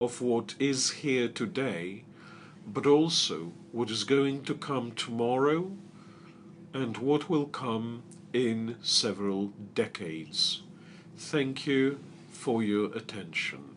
of what is here today, but also what is going to come tomorrow and what will come in several decades. Thank you for your attention.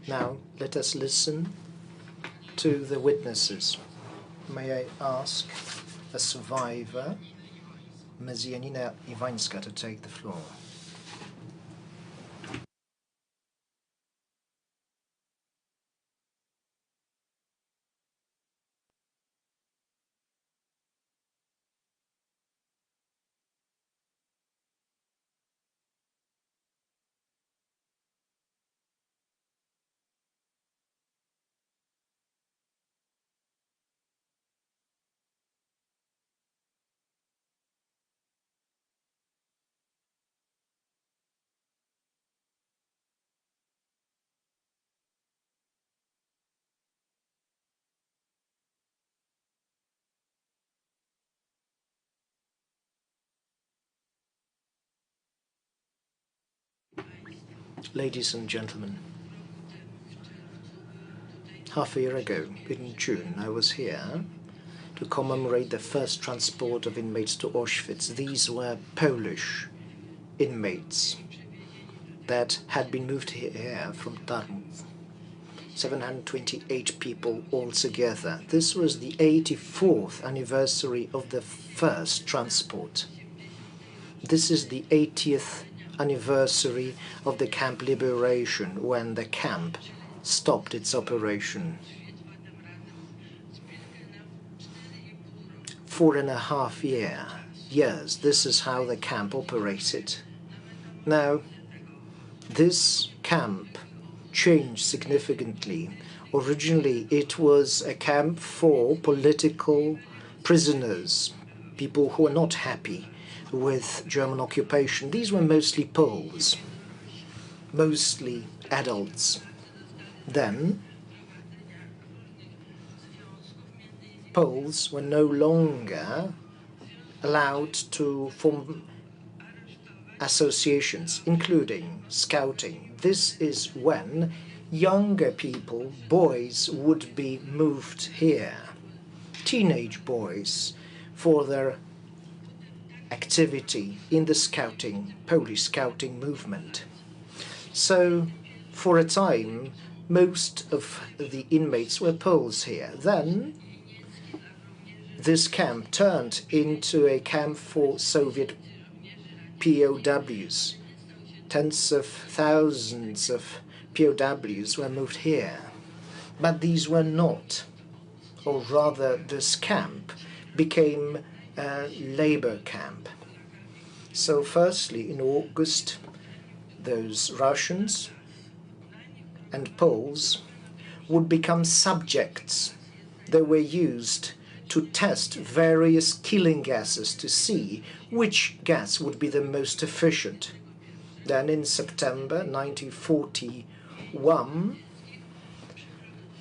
Now let us listen to the witnesses. May I ask a survivor, Ms. Janina Iwańska, to take the floor. Ladies and gentlemen, half a year ago, in June, I was here to commemorate the first transport of inmates to Auschwitz. These were Polish inmates that had been moved here from Darmstadt. 728 people altogether. This was the 84th anniversary of the first transport. This is the 80th anniversary of the camp liberation, when the camp stopped its operation. 4.5 years. This is how the camp operated. Now, this camp changed significantly. Originally, it was a camp for political prisoners, people who were not happy with German occupation. These were mostly Poles, mostly adults. Then, Poles were no longer allowed to form associations, including scouting. This is when younger people, boys, would be moved here, teenage boys, for their activity in the scouting, Polish scouting movement. So, for a time, most of the inmates were Poles here. Then, this camp turned into a camp for Soviet POWs. Tens of thousands of POWs were moved here. But these were not, or rather this camp became a labor camp. So firstly, in August, those Russians and Poles would become subjects. They were used to test various killing gases to see which gas would be the most efficient. Then in September 1941,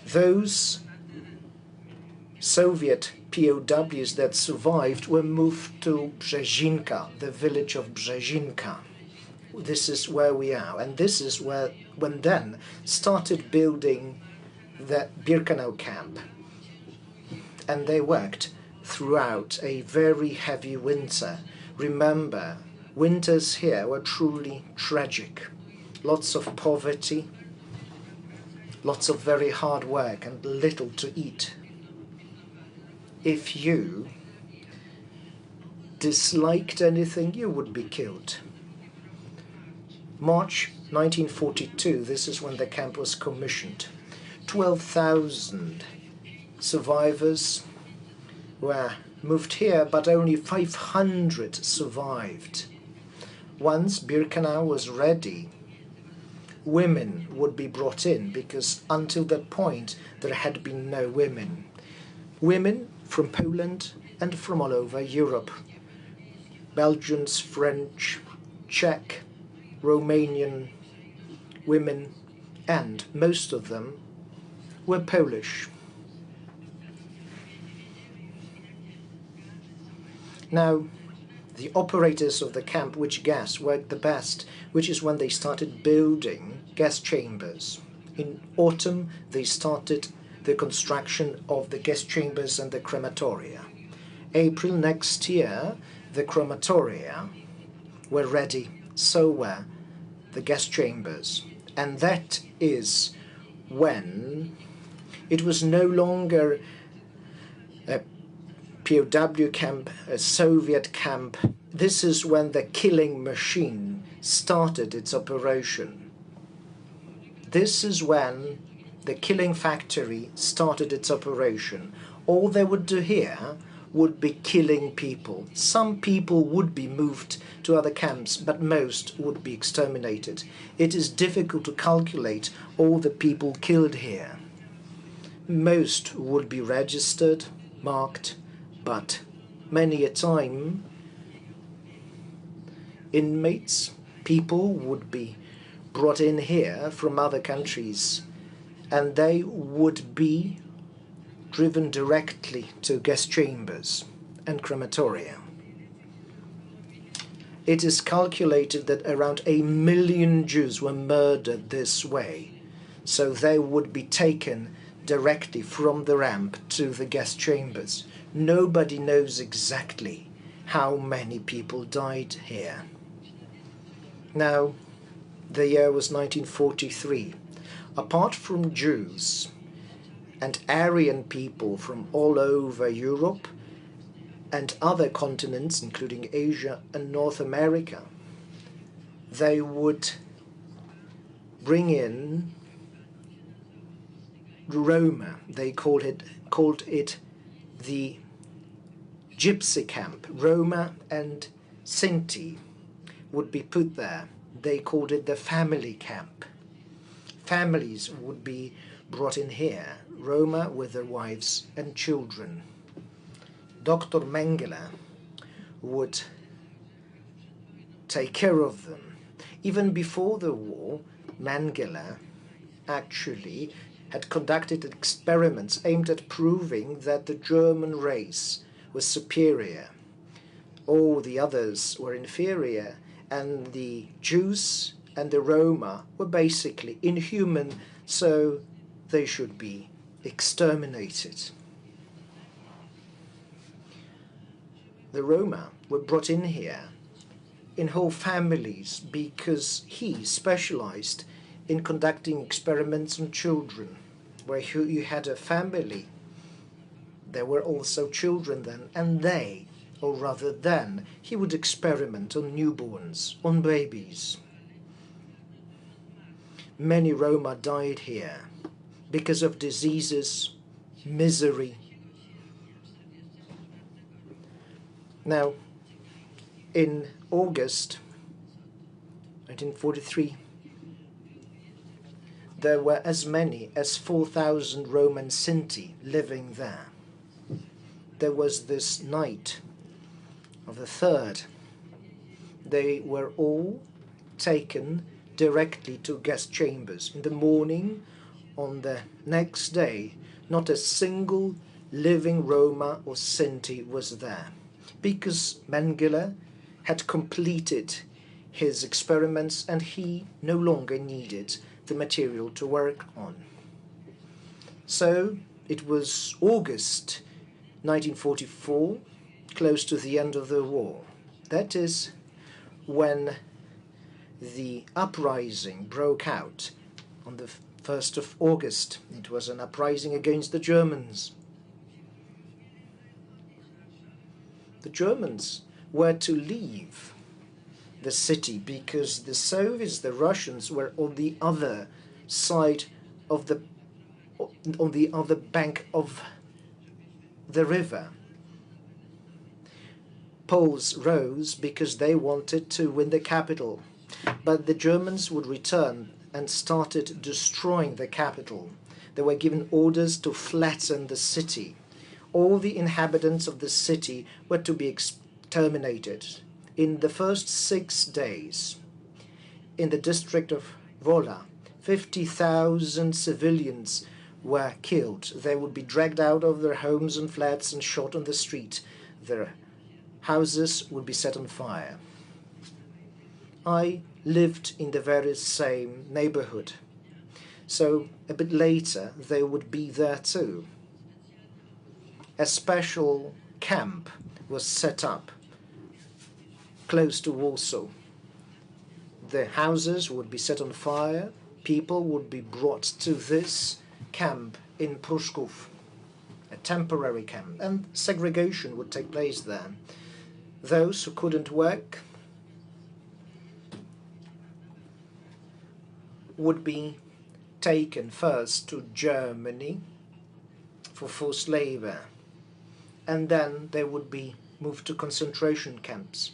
those Soviet POWs that survived were moved to Brzezinka, the village of Brzezinka. This is where we are, and this is when then started building the Birkenau camp. And they worked throughout a very heavy winter. Remember, winters here were truly tragic. Lots of poverty, lots of very hard work, and little to eat. If you disliked anything, you would be killed. March 1942, this is when the camp was commissioned. 12,000 survivors were moved here, but only 500 survived. Once Birkenau was ready, women would be brought in, because until that point there had been no women. Women from Poland and from all over Europe. Belgians, French, Czech, Romanian women, and most of them were Polish. Now, the operators of the camp, which gas worked the best, which is when they started building gas chambers. In autumn, they started the construction of the gas chambers and the crematoria. April next year, the crematoria were ready, so were the gas chambers. And that is when it was no longer a POW camp, a Soviet camp. This is when the killing machine started its operation. This is when the killing factory started its operation. All they would do here would be killing people. Some people would be moved to other camps, but most would be exterminated. It is difficult to calculate all the people killed here. Most would be registered, marked, but many a time inmates, people would be brought in here from other countries, and they would be driven directly to gas chambers and crematoria. It is calculated that around 1 million Jews were murdered this way, so they would be taken directly from the ramp to the gas chambers. nobody knows exactly how many people died here. Now, the year was 1943. Apart from Jews and Aryan people from all over Europe and other continents, including Asia and North America, they would bring in Roma. They called it the gypsy camp. Roma and Sinti would be put there. They called it the family camp. Families would be brought in here, Roma with their wives and children. Dr. Mengele would take care of them. Even before the war, Mengele actually had conducted experiments aimed at proving that the German race was superior. All the others were inferior, and the Jews and the Roma were basically inhuman, so they should be exterminated. The Roma were brought in here in whole families because he specialized in conducting experiments on children. Where you had a family, there were also children then, and they, or rather then, he would experiment on newborns, on babies. Many Roma died here because of diseases, misery. Now, in August 1943, there were as many as 4,000 Roman Sinti living there. There was this night of the 3rd. They were all taken directly to gas chambers. In the morning, on the next day, not a single living Roma or Sinti was there, because Mengele had completed his experiments and he no longer needed the material to work on. So it was August 1944, close to the end of the war. That is when the uprising broke out on the 1st of August. It was an uprising against the Germans. The Germans were to leave the city because the Soviets, the Russians, were on the other side of on the other bank of the river. Poles rose because they wanted to win the capital, but the Germans would return and started destroying the capital. They were given orders to flatten the city. All the inhabitants of the city were to be exterminated. In the first 6 days, in the district of Wola, 50,000 civilians were killed. They would be dragged out of their homes and flats and shot on the street. Their houses would be set on fire. I lived in the very same neighborhood. So a bit later, they would be there too. A special camp was set up close to Warsaw. The houses would be set on fire. People would be brought to this camp in Pruszków, a temporary camp, and segregation would take place there. Those who couldn't work would be taken first to Germany for forced labor, and then they would be moved to concentration camps.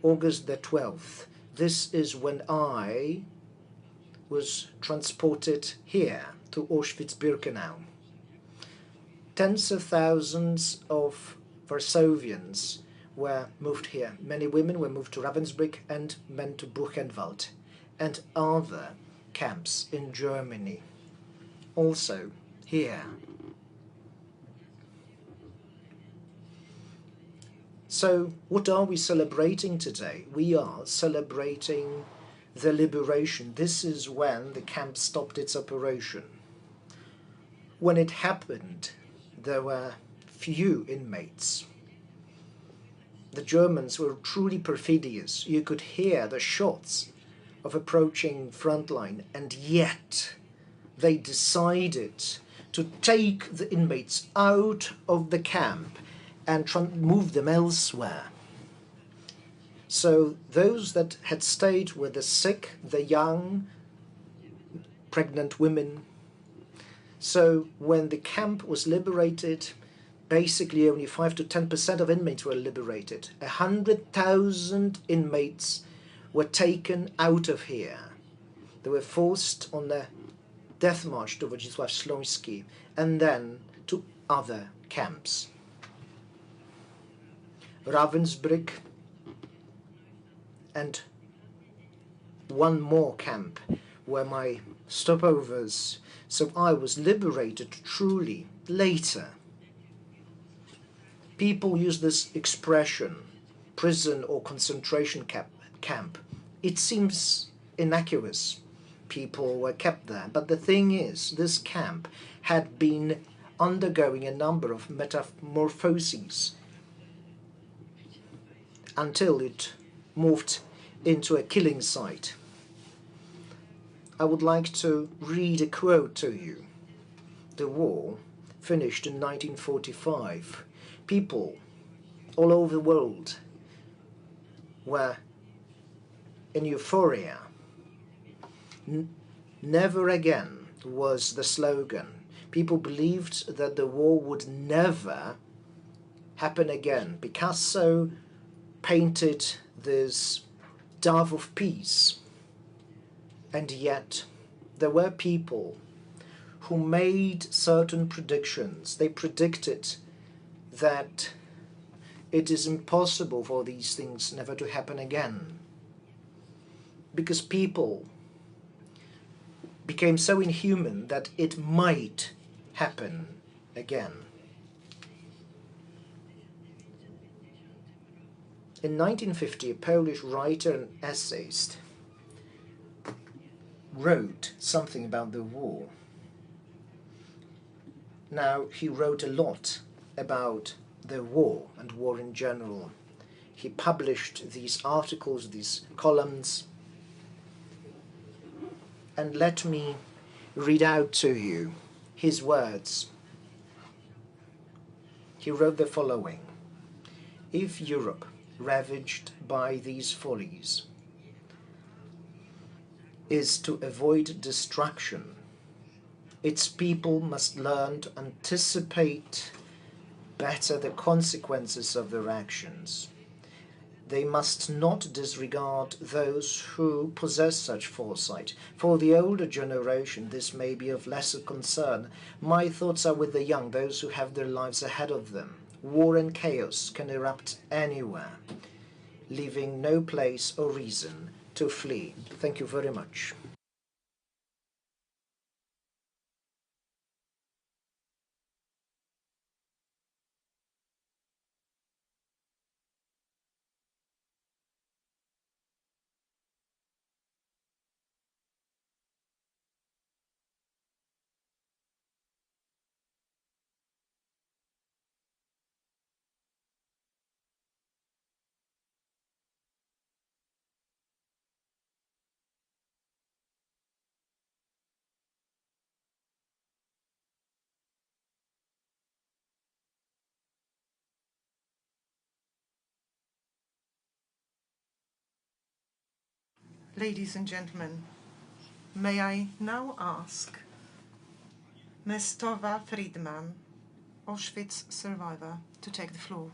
August the 12th, this is when I was transported here to Auschwitz-Birkenau. Tens of thousands of Warsavians were moved here. Many women were moved to Ravensbrück and men to Buchenwald and other camps in Germany. Also here. So what are we celebrating today? We are celebrating the liberation. This is when the camp stopped its operation. When it happened, there were few inmates. The Germans were truly perfidious. You could hear the shots of approaching front line, and yet they decided to take the inmates out of the camp and move them elsewhere. So those that had stayed were the sick, the young, pregnant women. So when the camp was liberated, basically only 5 to 10% of inmates were liberated. 100,000 inmates were taken out of here. They were forced on the death march to Wodzisław Śląski and then to other camps. Ravensbrück and one more camp were my stopovers, so I was liberated truly later. People use this expression, prison or concentration camp. It seems innocuous. People were kept there. But the thing is, this camp had been undergoing a number of metamorphoses until it morphed into a killing site. I would like to read a quote to you. The war finished in 1945. People all over the world were in euphoria. Never again was the slogan. People believed that the war would never happen again. Picasso painted this dove of peace, and yet there were people who made certain predictions. They predicted that it is impossible for these things never to happen again, because people became so inhuman that it might happen again. In 1950, a Polish writer and essayist wrote something about the war. Now, he wrote a lot about the war and war in general. He published these articles, these columns, and let me read out to you his words. He wrote the following: "If Europe, ravaged by these follies, is to avoid destruction, its people must learn to anticipate better the consequences of their actions. They must not disregard those who possess such foresight. For the older generation, this may be of lesser concern. My thoughts are with the young, those who have their lives ahead of them. War and chaos can erupt anywhere, leaving no place or reason to flee." Thank you very much. Ladies and gentlemen, may I now ask Ms. Tova Friedman, Auschwitz survivor, to take the floor.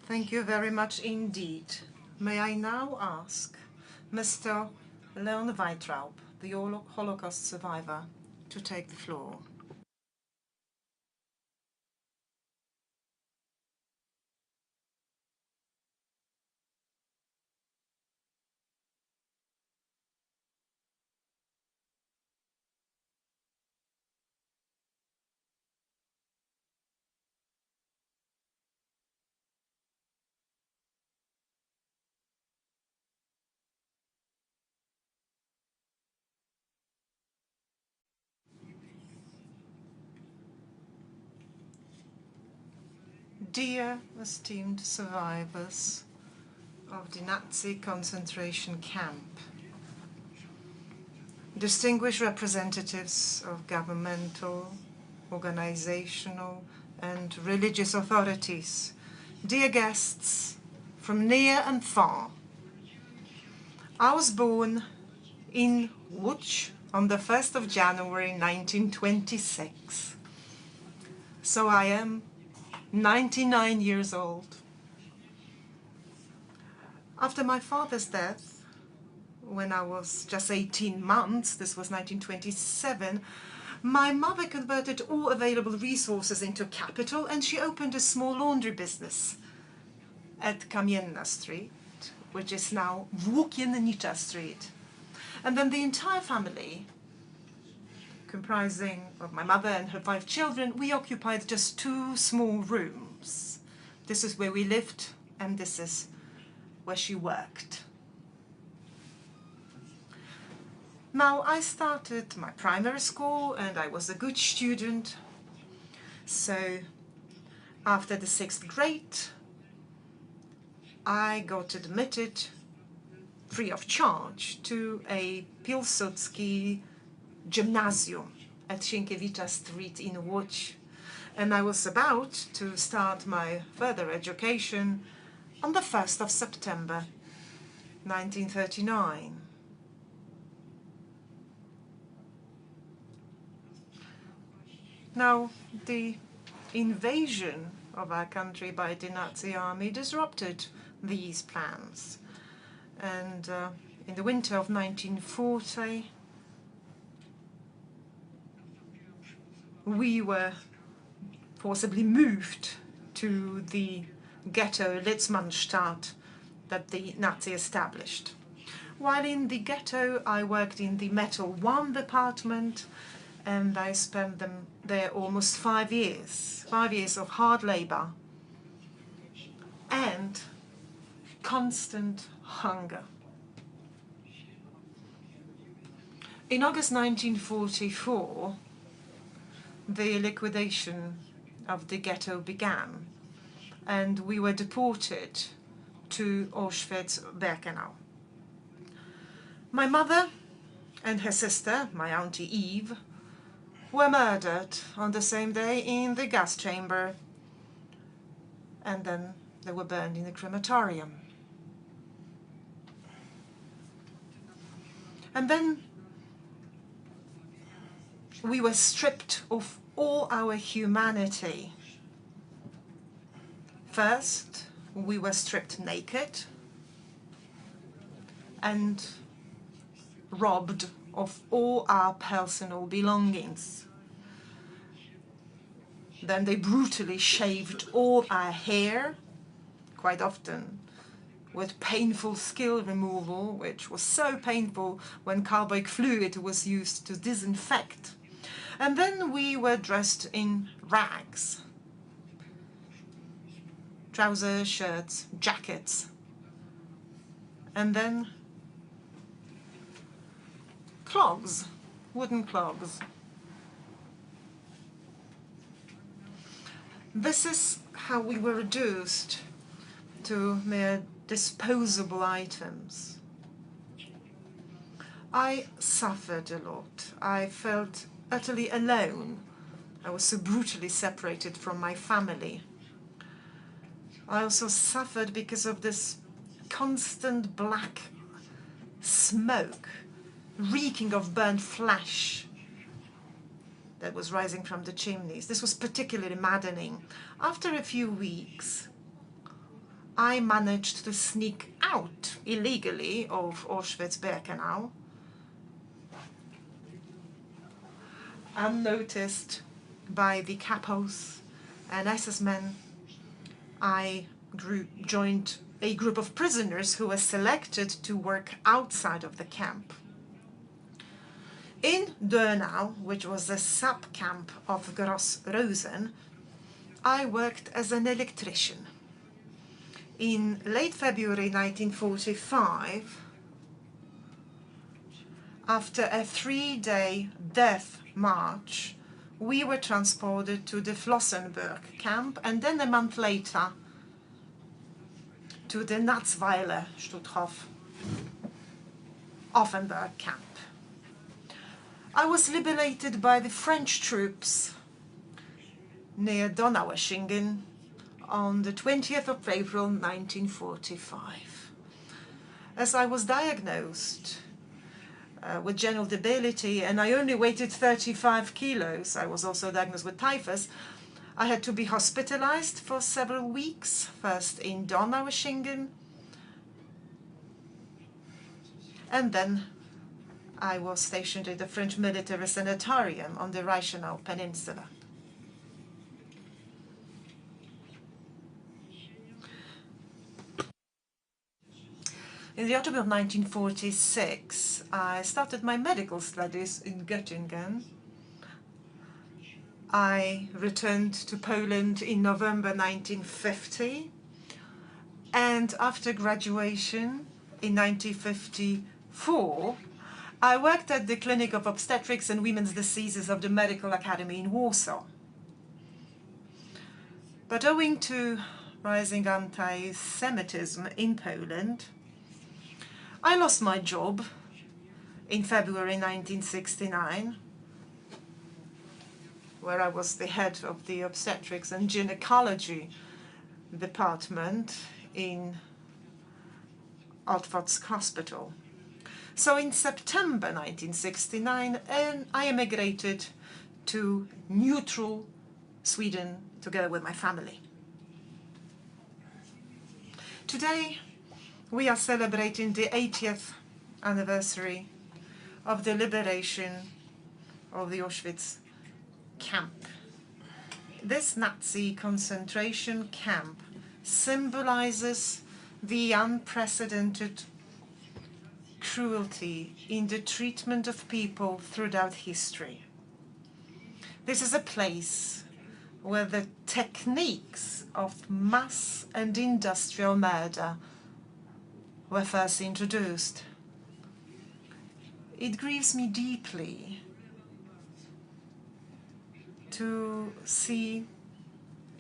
Thank you very much indeed. May I now ask Mr. Leon Weitraub, the Holocaust survivor, to take the floor. Dear esteemed survivors of the Nazi concentration camp, distinguished representatives of governmental, organizational, and religious authorities, dear guests from near and far, I was born in Łódź on the 1st of January 1926. So I am 99 years old. After my father's death, when I was just 18 months, this was 1927, my mother converted all available resources into capital and she opened a small laundry business at Kamienna Street, which is now Włókiennicza Street. And then the entire family, comprising of my mother and her 5 children, we occupied just 2 small rooms. This is where we lived and this is where she worked. Now, I started my primary school and I was a good student. So after the 6th grade, I got admitted free of charge to a Pilsudski gymnasium at Sienkiewicza Street in Łódź. And I was about to start my further education on the 1st of September 1939. Now, the invasion of our country by the Nazi army disrupted these plans. And in the winter of 1940, we were forcibly moved to the ghetto Litzmannstadt that the Nazi established. While in the ghetto, I worked in the Metal 1 department, and I spent them there almost 5 years. 5 years of hard labor and constant hunger. In August 1944, the liquidation of the ghetto began, and we were deported to Auschwitz-Birkenau. My mother and her sister, my auntie Eve, were murdered on the same day in the gas chamber, and then they were burned in a crematorium. And then we were stripped of all our humanity. First, we were stripped naked and robbed of all our personal belongings. Then they brutally shaved all our hair, quite often with painful skill removal, which was so painful when carbolic fluid was used to disinfect. And then we were dressed in rags. Trousers, shirts, jackets. And then clogs, wooden clogs. This is how we were reduced to mere disposable items. I suffered a lot. I felt utterly alone. I was so brutally separated from my family. I also suffered because of this constant black smoke, reeking of burnt flesh that was rising from the chimneys. This was particularly maddening. After a few weeks, I managed to sneak out illegally of Auschwitz-Birkenau, unnoticed by the capos and SS men. I joined a group of prisoners who were selected to work outside of the camp. In Birkenau, which was a sub-camp of Gross Rosen, I worked as an electrician. In late February 1945, after a 3-day death march, we were transported to the Flossenburg camp, and then a month later to the Natzweiler Stutthof Offenburg camp. I was liberated by the French troops near Donaueschingen on the 20th of April 1945. As I was diagnosed with general debility, and I only weighed 35 kilos. I was also diagnosed with typhus. I had to be hospitalized for several weeks, first in Donaueschingen, and then I was stationed at the French military sanatorium on the Reichenau Peninsula. In the autumn of 1946, I started my medical studies in Göttingen. I returned to Poland in November 1950, and after graduation in 1954, I worked at the Clinic of Obstetrics and Women's Diseases of the Medical Academy in Warsaw. But owing to rising anti-Semitism in Poland, I lost my job in February 1969, where I was the head of the obstetrics and gynecology department in Otwock Hospital. So in September 1969, I emigrated to neutral Sweden together with my family. Today, we are celebrating the 80th anniversary of the liberation of the Auschwitz camp. This Nazi concentration camp symbolizes the unprecedented cruelty in the treatment of people throughout history. This is a place where the techniques of mass and industrial murder were first introduced. It grieves me deeply to see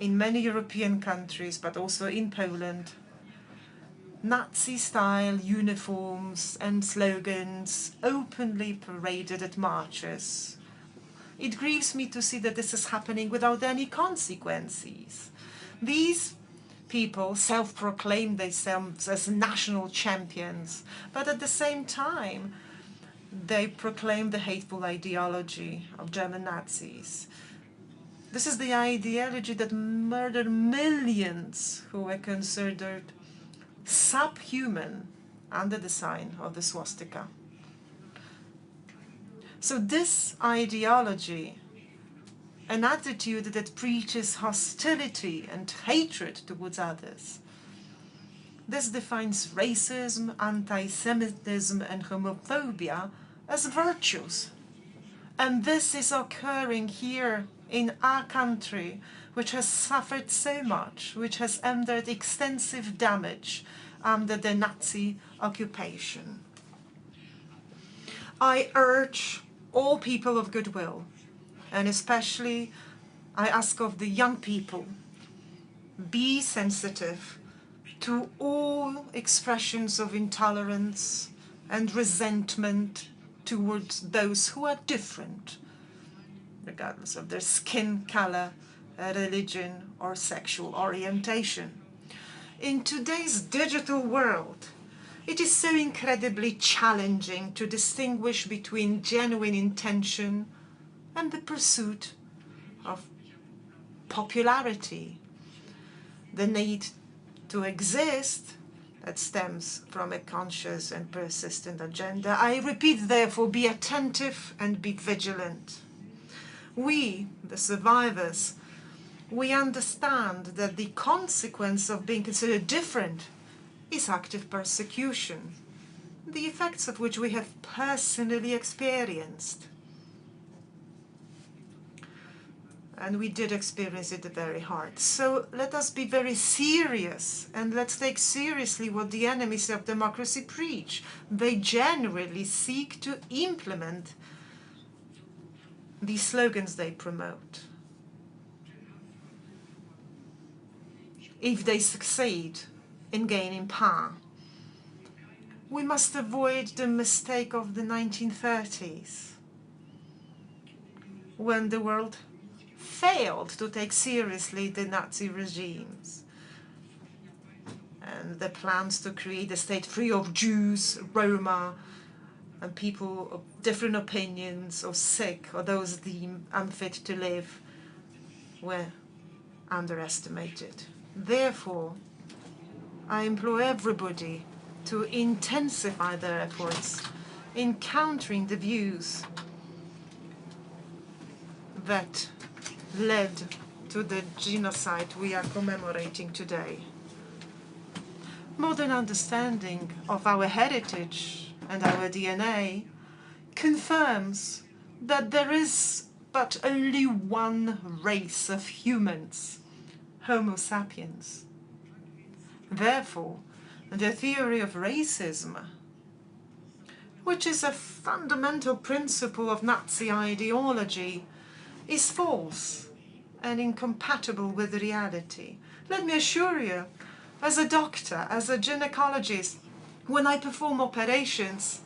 in many European countries, but also in Poland, Nazi-style uniforms and slogans openly paraded at marches. It grieves me to see that this is happening without any consequences. These people self-proclaim themselves as national champions, but at the same time, they proclaim the hateful ideology of German Nazis. This is the ideology that murdered millions who were considered subhuman under the sign of the swastika. So this ideology, an attitude that preaches hostility and hatred towards others, this defines racism, anti-Semitism, and homophobia as virtues. And this is occurring here in our country, which has suffered so much, which has endured extensive damage under the Nazi occupation. I urge all people of goodwill, and especially I ask of the young people, be sensitive to all expressions of intolerance and resentment towards those who are different, regardless of their skin color, religion, or sexual orientation. In today's digital world, it is so incredibly challenging to distinguish between genuine intention and the pursuit of popularity, the need to exist that stems from a conscious and persistent agenda. I repeat, therefore, be attentive and be vigilant. We, the survivors, we understand that the consequence of being considered different is active persecution, the effects of which we have personally experienced. And we did experience it very hard. So let us be very serious, and let's take seriously what the enemies of democracy preach. They generally seek to implement the slogans they promote. If they succeed in gaining power, we must avoid the mistake of the 1930s, when the world failed to take seriously the Nazi regimes and the plans to create a state free of Jews, Roma, and people of different opinions, or sick, or those deemed unfit to live, were underestimated. Therefore, I implore everybody to intensify their efforts in countering the views that led to the genocide we are commemorating today. Modern understanding of our heritage and our DNA confirms that there is but only one race of humans, Homo sapiens. Therefore, the theory of racism, which is a fundamental principle of Nazi ideology, is false and incompatible with reality. Let me assure you, as a doctor, as a gynecologist, when I perform operations,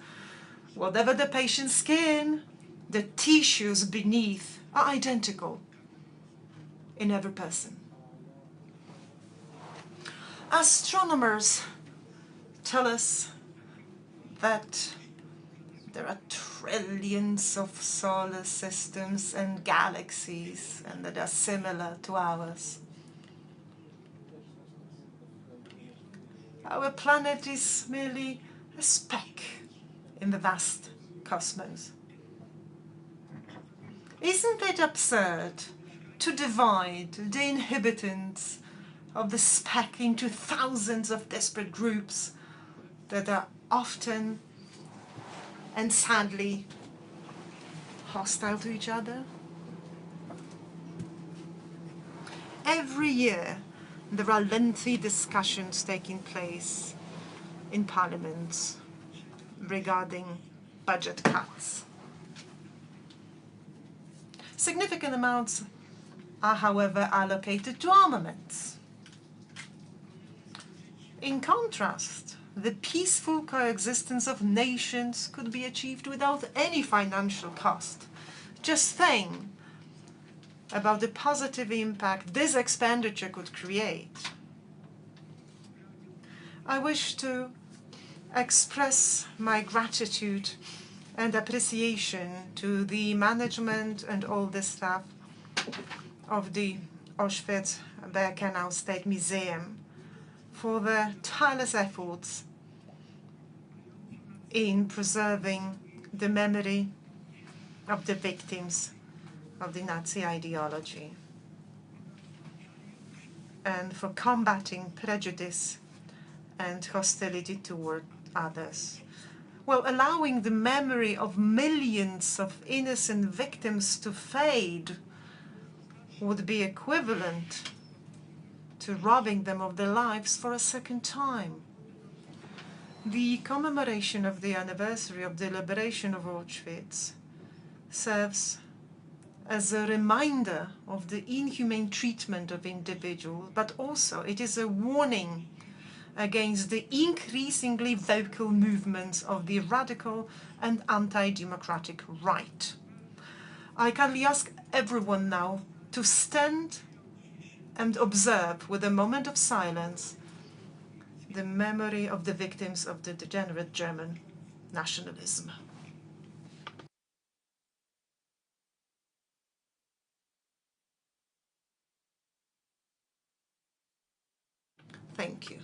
whatever the patient's skin, the tissues beneath are identical in every person. Astronomers tell us that there are trillions of solar systems and galaxies, and that are similar to ours. Our planet is merely a speck in the vast cosmos. Isn't it absurd to divide the inhabitants of the speck into thousands of disparate groups that are often and sadly hostile to each other? Every year there are lengthy discussions taking place in parliaments regarding budget cuts. Significant amounts are, however, allocated to armaments. In contrast, the peaceful coexistence of nations could be achieved without any financial cost. Just think about the positive impact this expenditure could create. I wish to express my gratitude and appreciation to the management and all the staff of the Auschwitz-Birkenau State Museum for their tireless efforts in preserving the memory of the victims of the Nazi ideology, and for combating prejudice and hostility toward others. Well, allowing the memory of millions of innocent victims to fade would be equivalent to robbing them of their lives for a second time. The commemoration of the anniversary of the liberation of Auschwitz serves as a reminder of the inhumane treatment of individuals, but also it is a warning against the increasingly vocal movements of the radical and anti-democratic right. I kindly ask everyone now to stand and observe with a moment of silence the memory of the victims of the degenerate German nationalism. Thank you.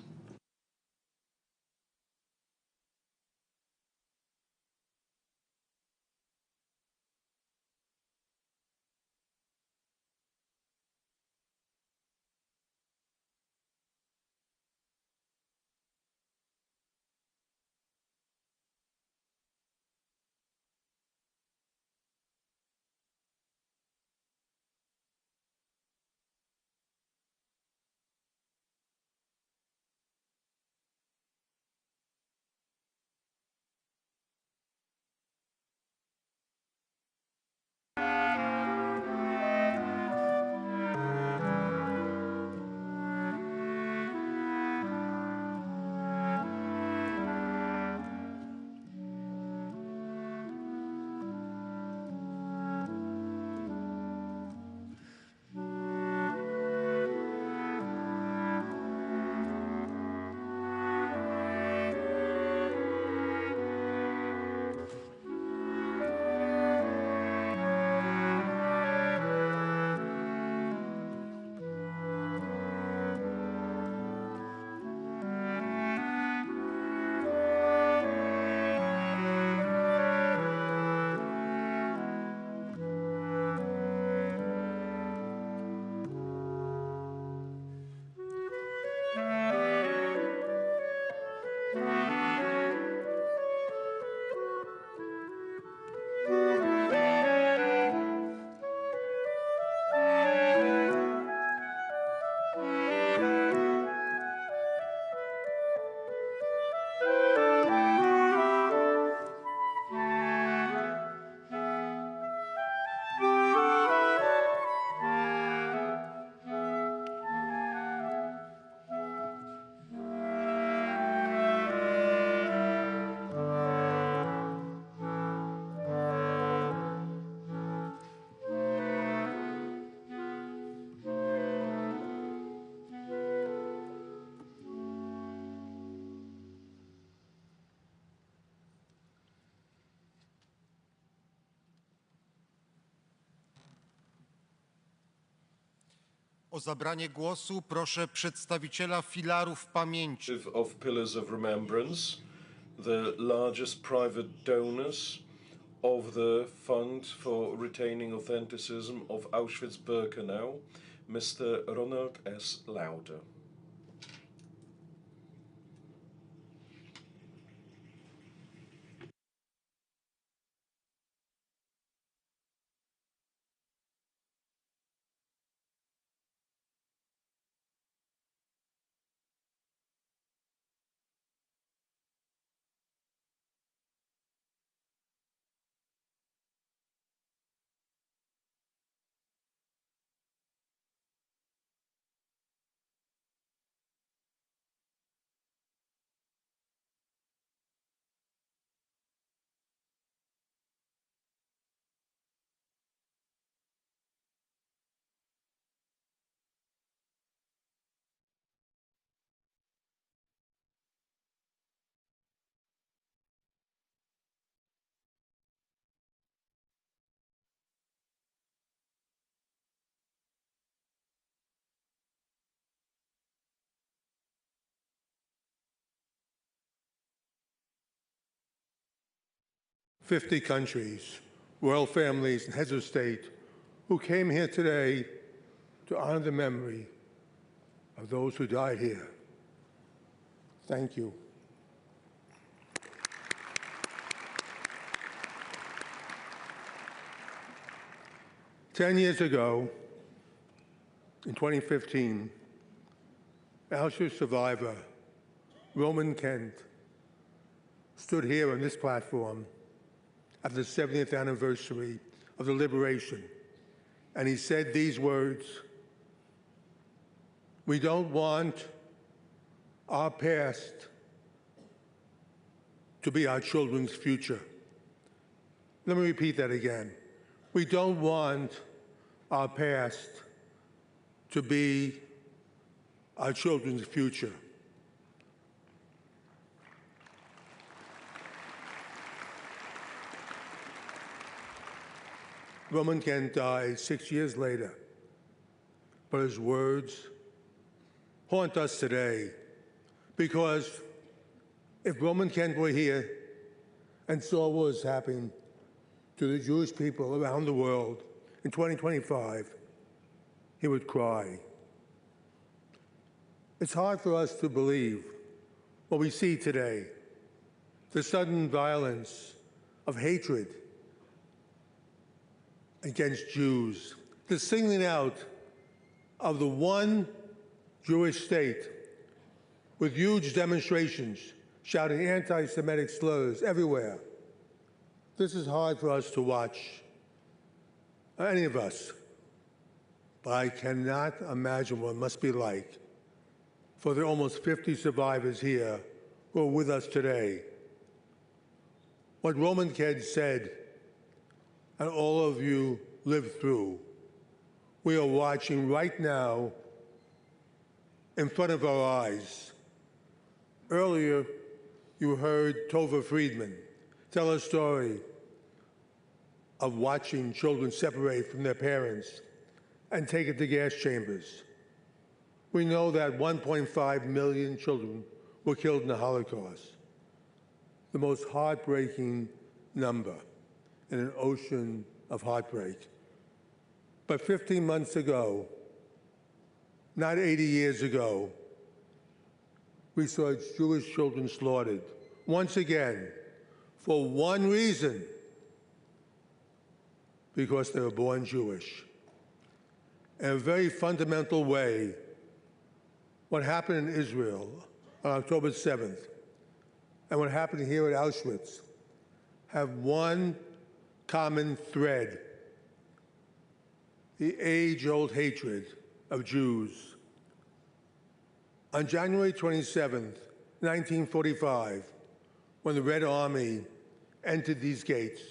O zabranie głosu proszę przedstawiciela filarów pamięci. Of Pillars of Remembrance, the largest private donors of the Fund for Retaining Authenticism of Auschwitz-Birkenau, Mr. Ronald S. Lauder. "50 countries, royal families, and heads of state who came here today to honor the memory of those who died here. Thank you. Ten years ago, in 2015, Auschwitz survivor Roman Kent stood here on this platform at the 70th anniversary of the liberation, and he said these words: "We don't want our past to be our children's future." Let me repeat that again. We don't want our past to be our children's future. Roman Kent died 6 years later, but his words haunt us today Because if Roman Kent were here and saw what was happening to the Jewish people around the world in 2025, he would cry. It's hard for us to believe what we see today, the sudden violence of hatred against Jews, the singling out of the one Jewish state with huge demonstrations shouting anti-Semitic slurs everywhere. This is hard for us to watch, any of us, but I cannot imagine what it must be like for the almost 50 survivors here who are with us today. What Roman Ked said, and all of you lived through, we are watching right now in front of our eyes. Earlier, you heard Tova Friedman tell a story of watching children separate from their parents and taken to gas chambers. We know that 1.5 million children were killed in the Holocaust, the most heartbreaking number in an ocean of heartbreak. But 15 months ago, not 80 years ago, we saw Jewish children slaughtered, once again, for one reason, because they were born Jewish. In a very fundamental way, what happened in Israel on October 7th and what happened here at Auschwitz have one common thread: the age-old hatred of Jews. On January 27th, 1945, when the Red Army entered these gates,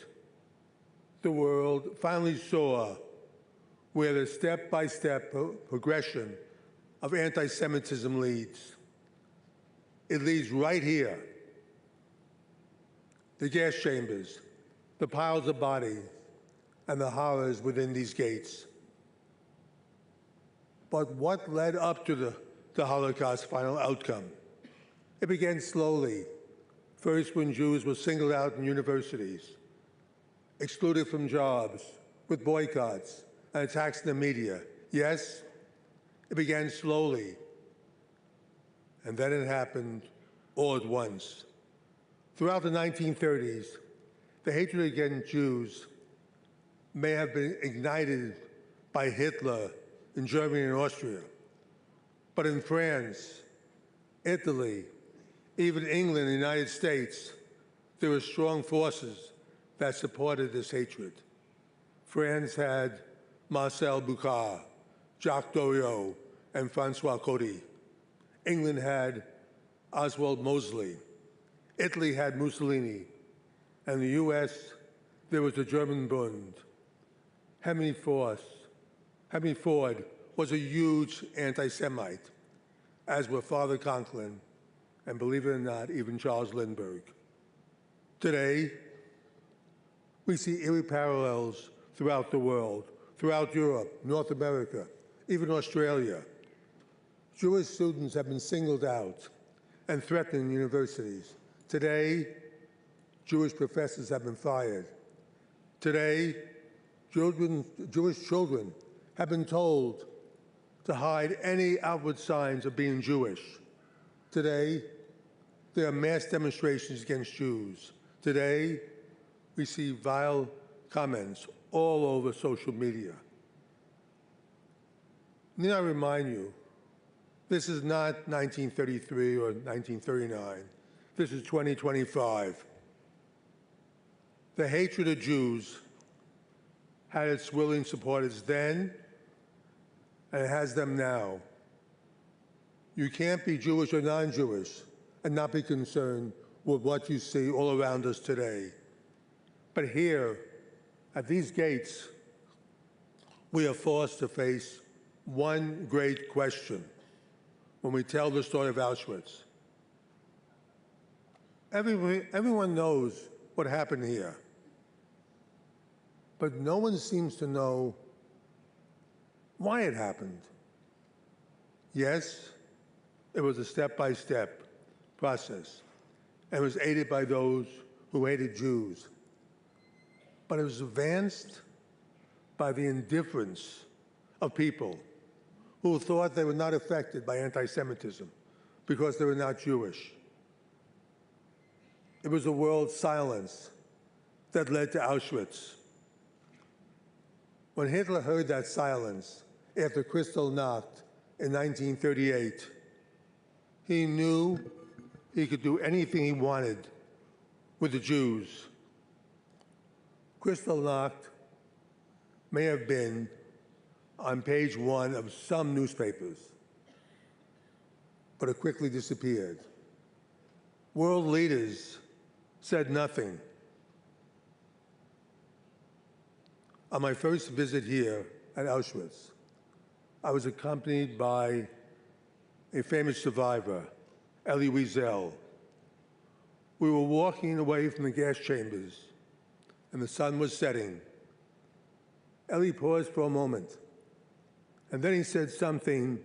the world finally saw where the step-by-step progression of anti-Semitism leads. It leads right here. The gas chambers, the piles of bodies, and the horrors within these gates. But what led up to the Holocaust's final outcome? It began slowly, first when Jews were singled out in universities, excluded from jobs, with boycotts and attacks in the media. Yes, it began slowly, and then it happened all at once. Throughout the 1930s, the hatred against Jews may have been ignited by Hitler in Germany and Austria, but in France, Italy, even England and the United States, there were strong forces that supported this hatred. France had Marcel Boucard, Jacques Doriot, and Francois Cody. England had Oswald Mosley. Italy had Mussolini. And the US, there was the German Bund. Henry Ford was a huge anti-Semite, as were Father Conklin, and believe it or not, even Charles Lindbergh. Today, we see eerie parallels throughout the world, throughout Europe, North America, even Australia. Jewish students have been singled out and threatened in universities. Today, Jewish professors have been fired. Today, Jewish children have been told to hide any outward signs of being Jewish. Today, there are mass demonstrations against Jews. Today, we see vile comments all over social media. Need I remind you, this is not 1933 or 1939. This is 2025. The hatred of Jews had its willing supporters then, and it has them now. You can't be Jewish or non-Jewish and not be concerned with what you see all around us today. But here, at these gates, we are forced to face one great question when we tell the story of Auschwitz. Everyone knows what happened here, but no one seems to know why it happened. Yes, it was a step-by-step, process and was aided by those who hated Jews. But it was advanced by the indifference of people who thought they were not affected by anti-Semitism because they were not Jewish. It was the world's silence that led to Auschwitz. When Hitler heard that silence after Kristallnacht in 1938, he knew he could do anything he wanted with the Jews. Kristallnacht may have been on page 1 of some newspapers, but it quickly disappeared. World leaders said nothing. On my first visit here at Auschwitz, I was accompanied by a famous survivor, Elie Wiesel. We were walking away from the gas chambers, and the sun was setting. Elie paused for a moment, and then he said something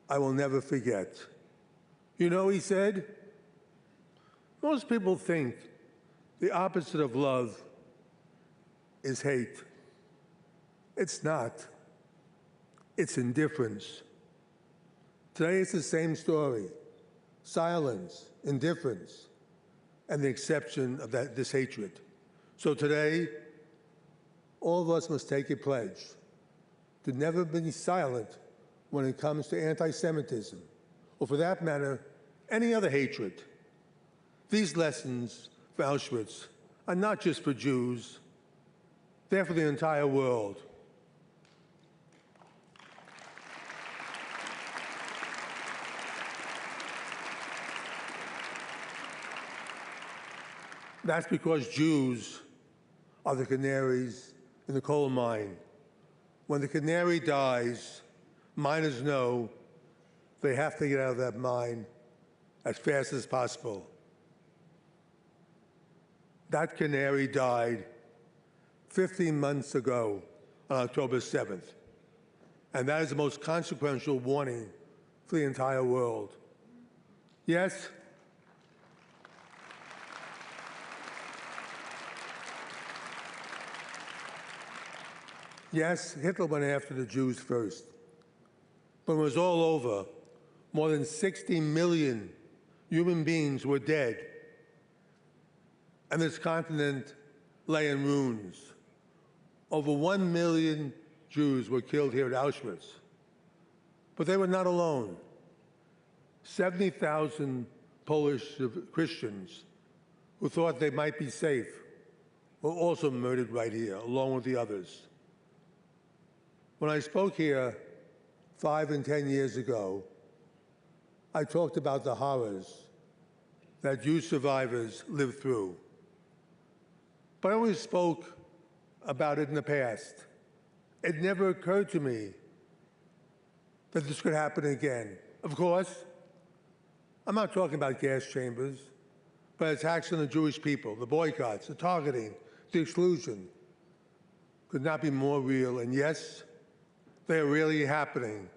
I will never forget. You know, he said, most people think the opposite of love is hate. It's not. It's indifference. Today it's the same story. Silence, indifference, and the exception of this hatred. So today, all of us must take a pledge to never be silent when it comes to anti-Semitism, or for that matter, any other hatred. These lessons for Auschwitz are not just for Jews, they're for the entire world. That's because Jews are the canaries in the coal mine. When the canary dies, miners know they have to get out of that mine as fast as possible. That canary died 15 months ago on October 7th. And that is the most consequential warning for the entire world. Yes, yes, Hitler went after the Jews first. But when it was all over, more than 60 million human beings were dead. And this continent lay in ruins. Over 1 million Jews were killed here at Auschwitz. But they were not alone. 70,000 Polish Christians who thought they might be safe were also murdered right here, along with the others. When I spoke here 5 and 10 years ago, I talked about the horrors that Jewish survivors lived through. But I always spoke about it in the past. It never occurred to me that this could happen again. Of course, I'm not talking about gas chambers, but attacks on the Jewish people, the boycotts, the targeting, the exclusion could not be more real. And yes, they are really happening.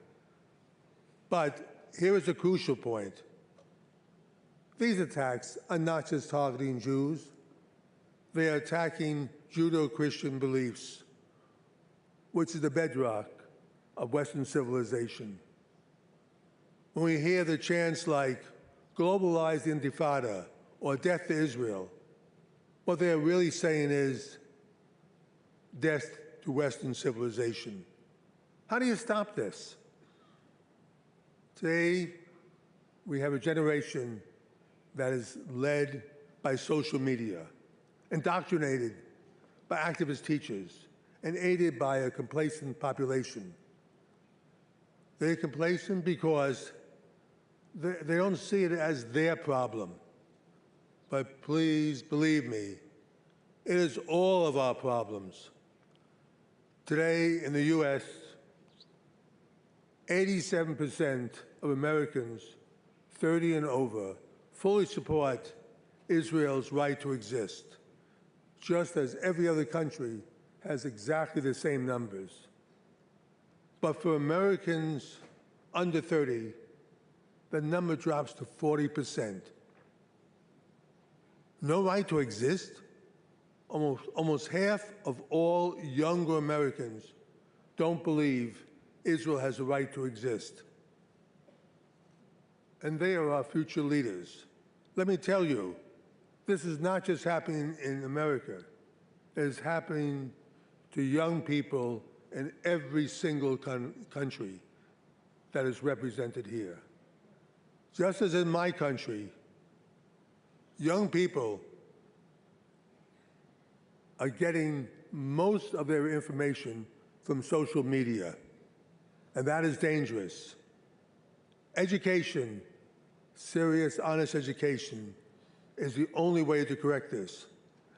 But here is a crucial point. These attacks are not just targeting Jews. They are attacking Judeo-Christian beliefs, which is the bedrock of Western civilization. When we hear the chants like, globalize the Intifada, or death to Israel, what they are really saying is, death to Western civilization. How do you stop this? Today, we have a generation that is led by social media, indoctrinated by activist teachers, and aided by a complacent population. They're complacent because they don't see it as their problem. But please believe me, it is all of our problems. Today in the US, 87% of Americans 30 and over fully support Israel's right to exist, just as every other country has exactly the same numbers. But for Americans under 30, the number drops to 40%. No right to exist? Almost half of all younger Americans don't believe Israel has a right to exist. And they are our future leaders. Let me tell you, this is not just happening in America. It is happening to young people in every single country that is represented here. Just as in my country, young people are getting most of their information from social media, and that is dangerous. Education, serious, honest education, is the only way to correct this,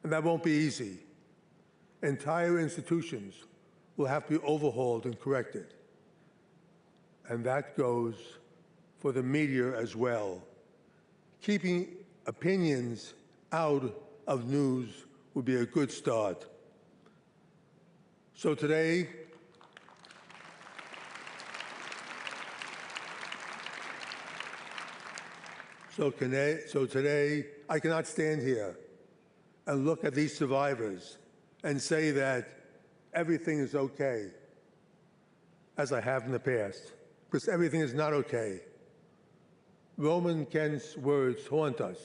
and that won't be easy. Entire institutions will have to be overhauled and corrected, and that goes for the media as well. Keeping opinions out of news would be a good start. So today, I cannot stand here and look at these survivors and say that everything is okay, as I have in the past, because everything is not okay. Roman Kent's words haunt us.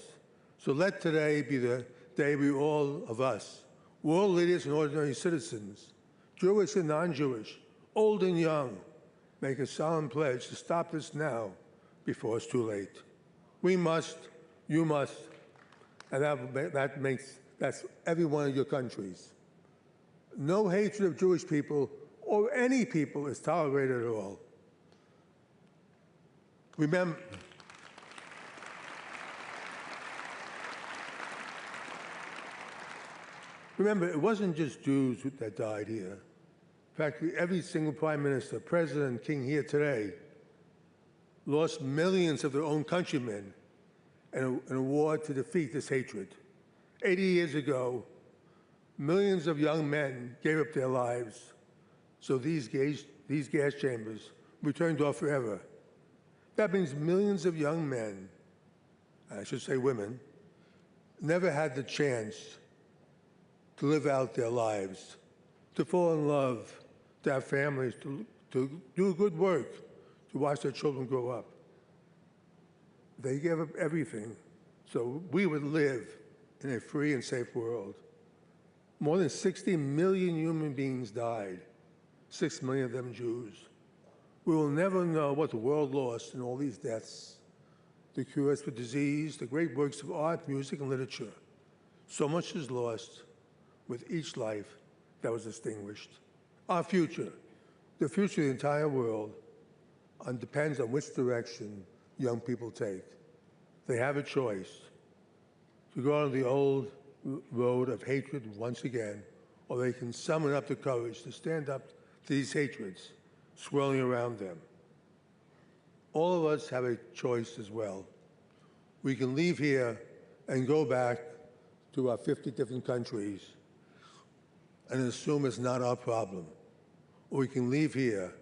So let today be the day we all of us, world leaders and ordinary citizens, Jewish and non-Jewish, old and young, make a solemn pledge to stop this now before it's too late. We must, you must, and that's every one of your countries. No hatred of Jewish people or any people is tolerated at all. Remember, it wasn't just Jews that died here. In fact, every single prime minister, president, king here today lost millions of their own countrymen in a war to defeat this hatred. 80 years ago, millions of young men gave up their lives so these gas chambers were turned off forever. That means millions of young men, I should say women, never had the chance to live out their lives, to fall in love, to have families, to do good work, to watch their children grow up. They gave up everything so we would live in a free and safe world. More than 60 million human beings died, 6 million of them Jews. We will never know what the world lost in all these deaths, the cures for disease, the great works of art, music, and literature. So much is lost with each life that was extinguished. Our future, the future of the entire world, depends on which direction young people take. They have a choice to go on the old road of hatred once again, or they can summon up the courage to stand up to these hatreds swirling around them. All of us have a choice as well. We can leave here and go back to our 50 different countries and assume it's not our problem. Or we can leave here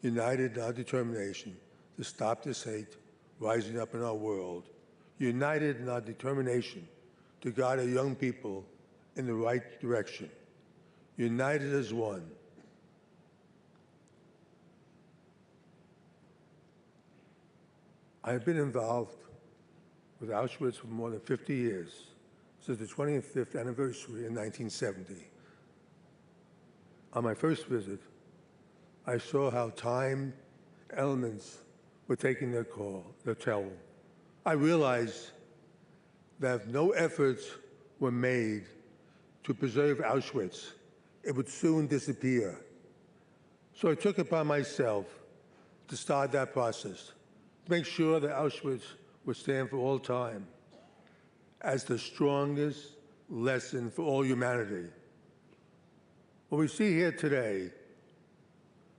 united in our determination to stop this hate rising up in our world, united in our determination to guide our young people in the right direction, united as one. I have been involved with Auschwitz for more than 50 years, since the 25th anniversary in 1970. On my first visit, I saw how time elements were taking their toll. I realized that if no efforts were made to preserve Auschwitz, it would soon disappear. So I took it upon myself to start that process, to make sure that Auschwitz would stand for all time as the strongest lesson for all humanity. What we see here today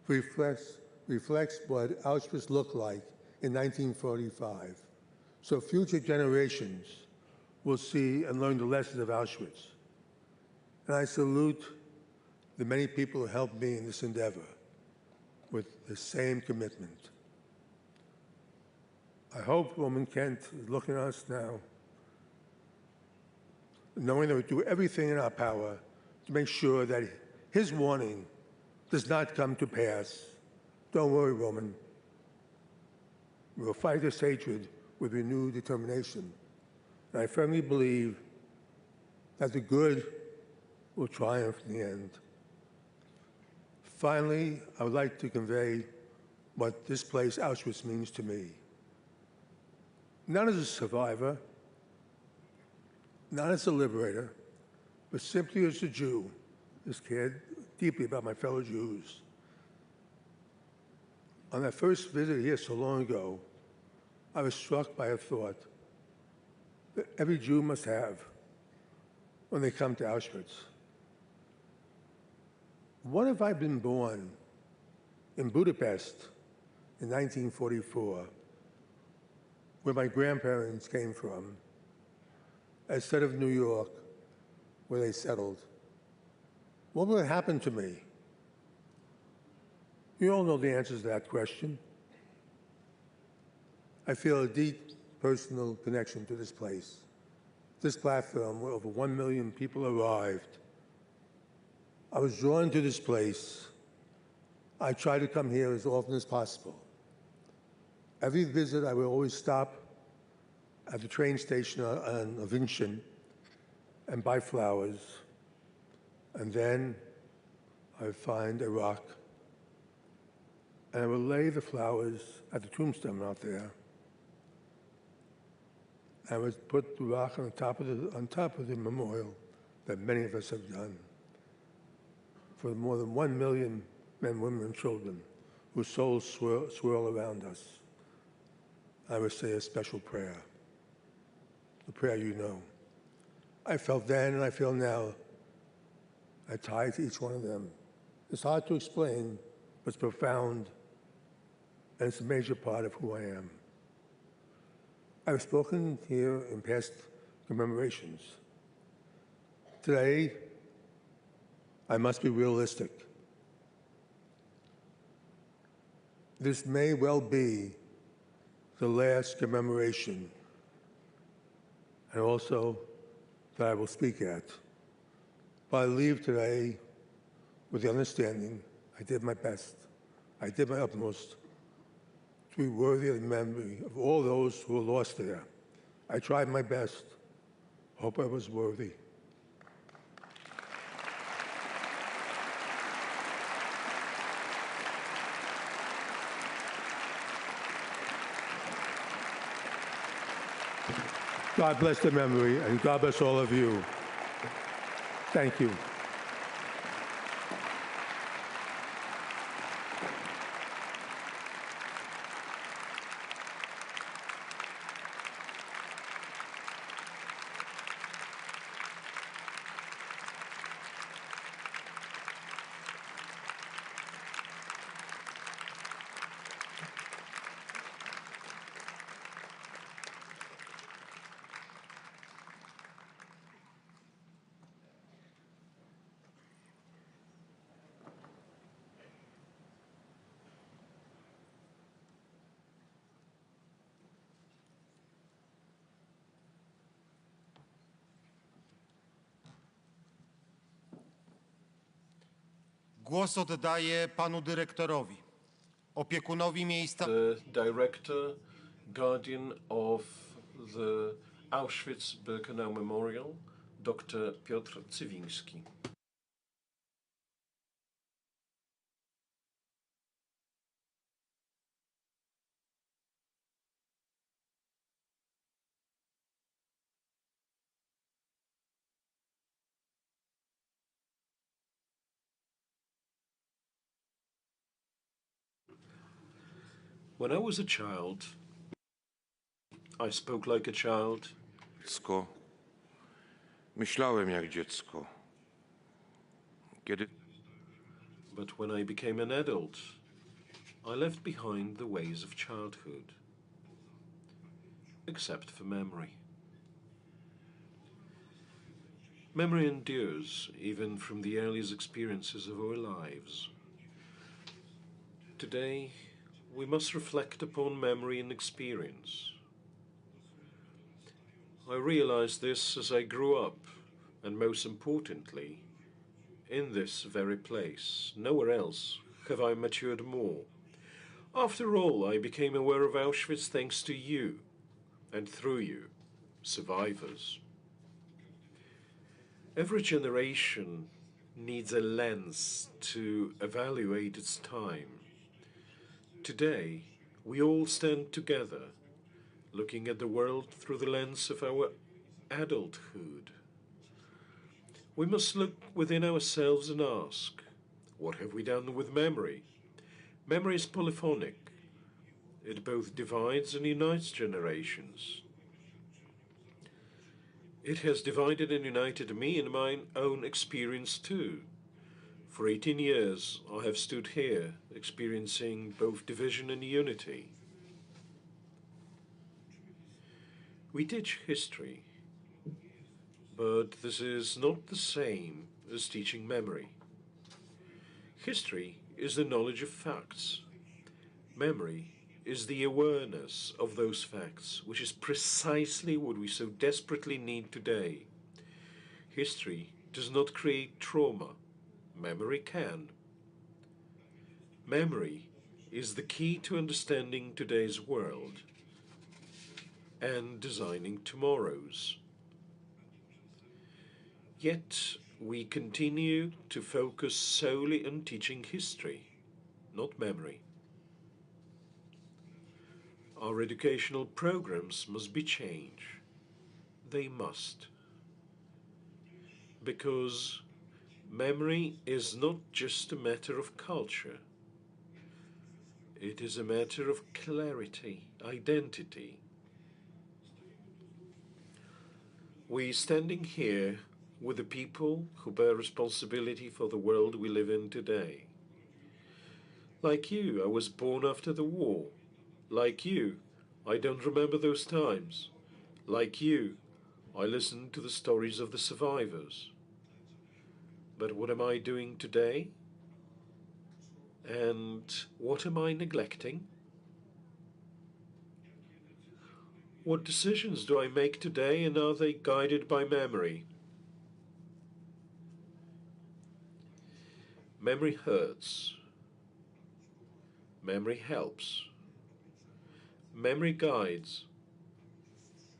reflects what Auschwitz looked like in 1945. So future generations will see and learn the lessons of Auschwitz. And I salute the many people who helped me in this endeavor with the same commitment. I hope Roman Kent is looking at us now, knowing that we do everything in our power to make sure that his warning does not come to pass. Don't worry, Roman. We will fight this hatred with renewed determination. And I firmly believe that the good will triumph in the end. Finally, I would like to convey what this place, Auschwitz, means to me. Not as a survivor, not as a liberator, but simply as a Jew who cared deeply about my fellow Jews. On that first visit here so long ago, I was struck by a thought that every Jew must have when they come to Auschwitz. What if I'd been born in Budapest in 1944, where my grandparents came from, instead of New York, where they settled? What would have happened to me? You all know the answers to that question. I feel a deep personal connection to this place, this platform where over 1 million people arrived. I was drawn to this place. I try to come here as often as possible. Every visit, I will always stop at the train station on Vincent and buy flowers. And then I would find a rock, and I would lay the flowers at the tombstone out there. I would put the rock on top of the memorial that many of us have done for more than 1 million men, women, and children whose souls swirl around us. I would say a special prayer, the prayer you know. I felt then and I feel now. I tie to each one of them. It's hard to explain, but it's profound, and it's a major part of who I am. I've spoken here in past commemorations. Today, I must be realistic. This may well be the last commemoration, and also that I will speak at. But I leave today with the understanding I did my best. I did my utmost to be worthy of the memory of all those who were lost there. I tried my best. Hope I was worthy. God bless the memory, and God bless all of you. Thank you. Głos oddaję panu dyrektorowi, opiekunowi miejsca. The director, guardian of the Auschwitz-Birkenau Memorial, Dr. Piotr Cywiński. When I was a child, I spoke like a child. Dziecko. Myślałem jak dziecko. Kiedy But when I became an adult, I left behind the ways of childhood, except for memory. Memory endures even from the earliest experiences of our lives. Today, we must reflect upon memory and experience. I realized this as I grew up, and most importantly, in this very place. Nowhere else have I matured more. After all, I became aware of Auschwitz thanks to you, and through you, survivors. Every generation needs a lens to evaluate its time. Today, we all stand together, looking at the world through the lens of our adulthood. We must look within ourselves and ask, what have we done with memory? Memory is polyphonic. It both divides and unites generations. It has divided and united me in my own experience too. For 18 years I have stood here, experiencing both division and unity. We teach history, but this is not the same as teaching memory. History is the knowledge of facts. Memory is the awareness of those facts, which is precisely what we so desperately need today. History does not create trauma. Memory can. Memory is the key to understanding today's world and designing tomorrow's. Yet we continue to focus solely on teaching history, not memory. Our educational programs must be changed. They must. Because memory is not just a matter of culture. It is a matter of clarity, identity. We standing here with the people who bear responsibility for the world we live in today. Like you, I was born after the war. Like you, I don't remember those times. Like you, I listen to the stories of the survivors. But what am I doing today? And what am I neglecting? What decisions do I make today, and are they guided by memory? Memory hurts. Memory helps. Memory guides.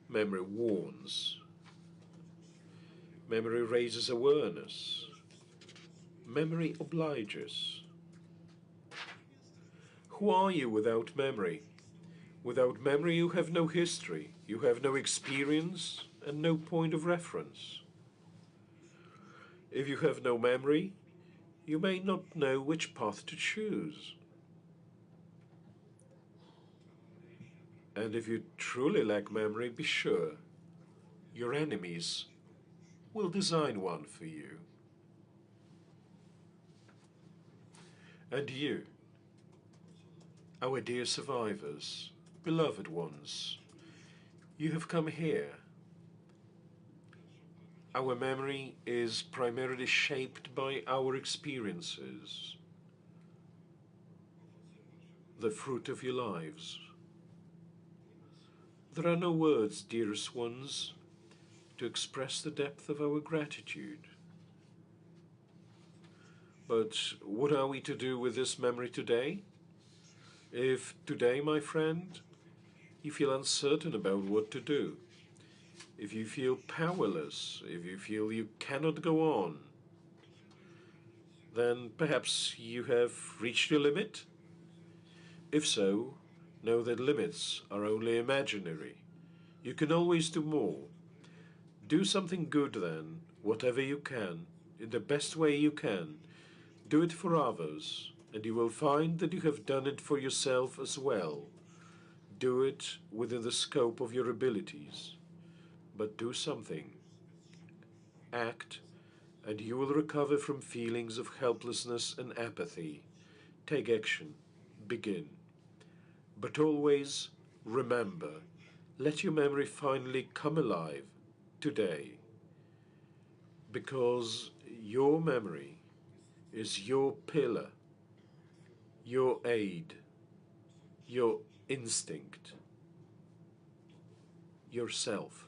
Memory warns. Memory raises awareness. Memory obliges. Who are you without memory? Without memory you have no history, you have no experience and no point of reference. If you have no memory, you may not know which path to choose. And if you truly lack memory, be sure, your enemies will design one for you. And you, our dear survivors, beloved ones, you have come here. Our memory is primarily shaped by our experiences, the fruit of your lives. There are no words, dearest ones, to express the depth of our gratitude. But what are we to do with this memory today? If today, my friend, you feel uncertain about what to do, if you feel powerless, if you feel you cannot go on, then perhaps you have reached your limit. If so, know that limits are only imaginary. You can always do more. Do something good then, whatever you can, in the best way you can. Do it for others, and you will find that you have done it for yourself as well. Do it within the scope of your abilities. But do something. Act, and you will recover from feelings of helplessness and apathy. Take action. Begin. But always remember, let your memory finally come alive today. Because your memory is your pillar, your aid, your instinct, yourself.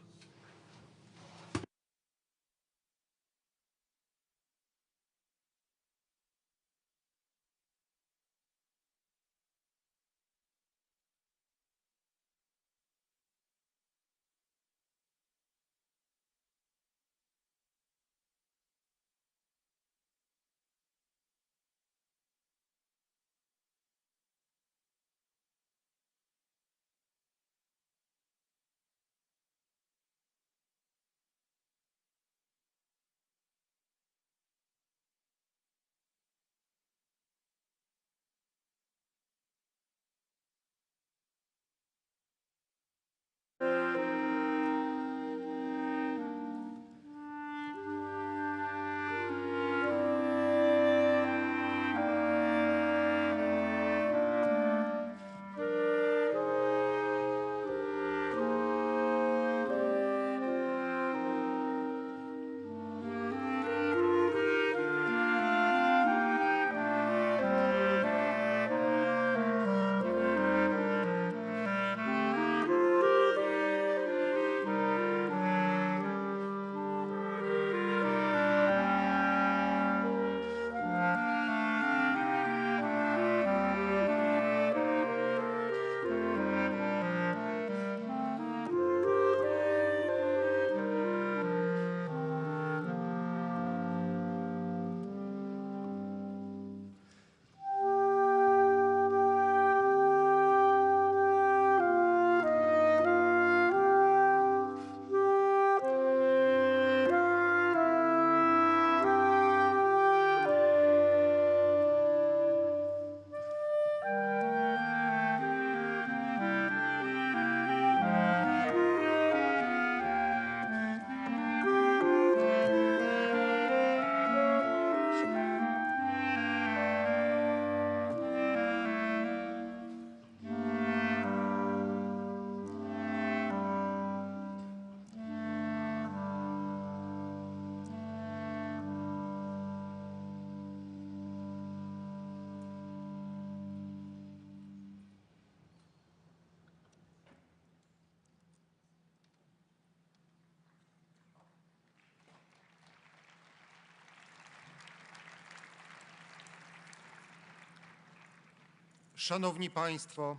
Szanowni Państwo,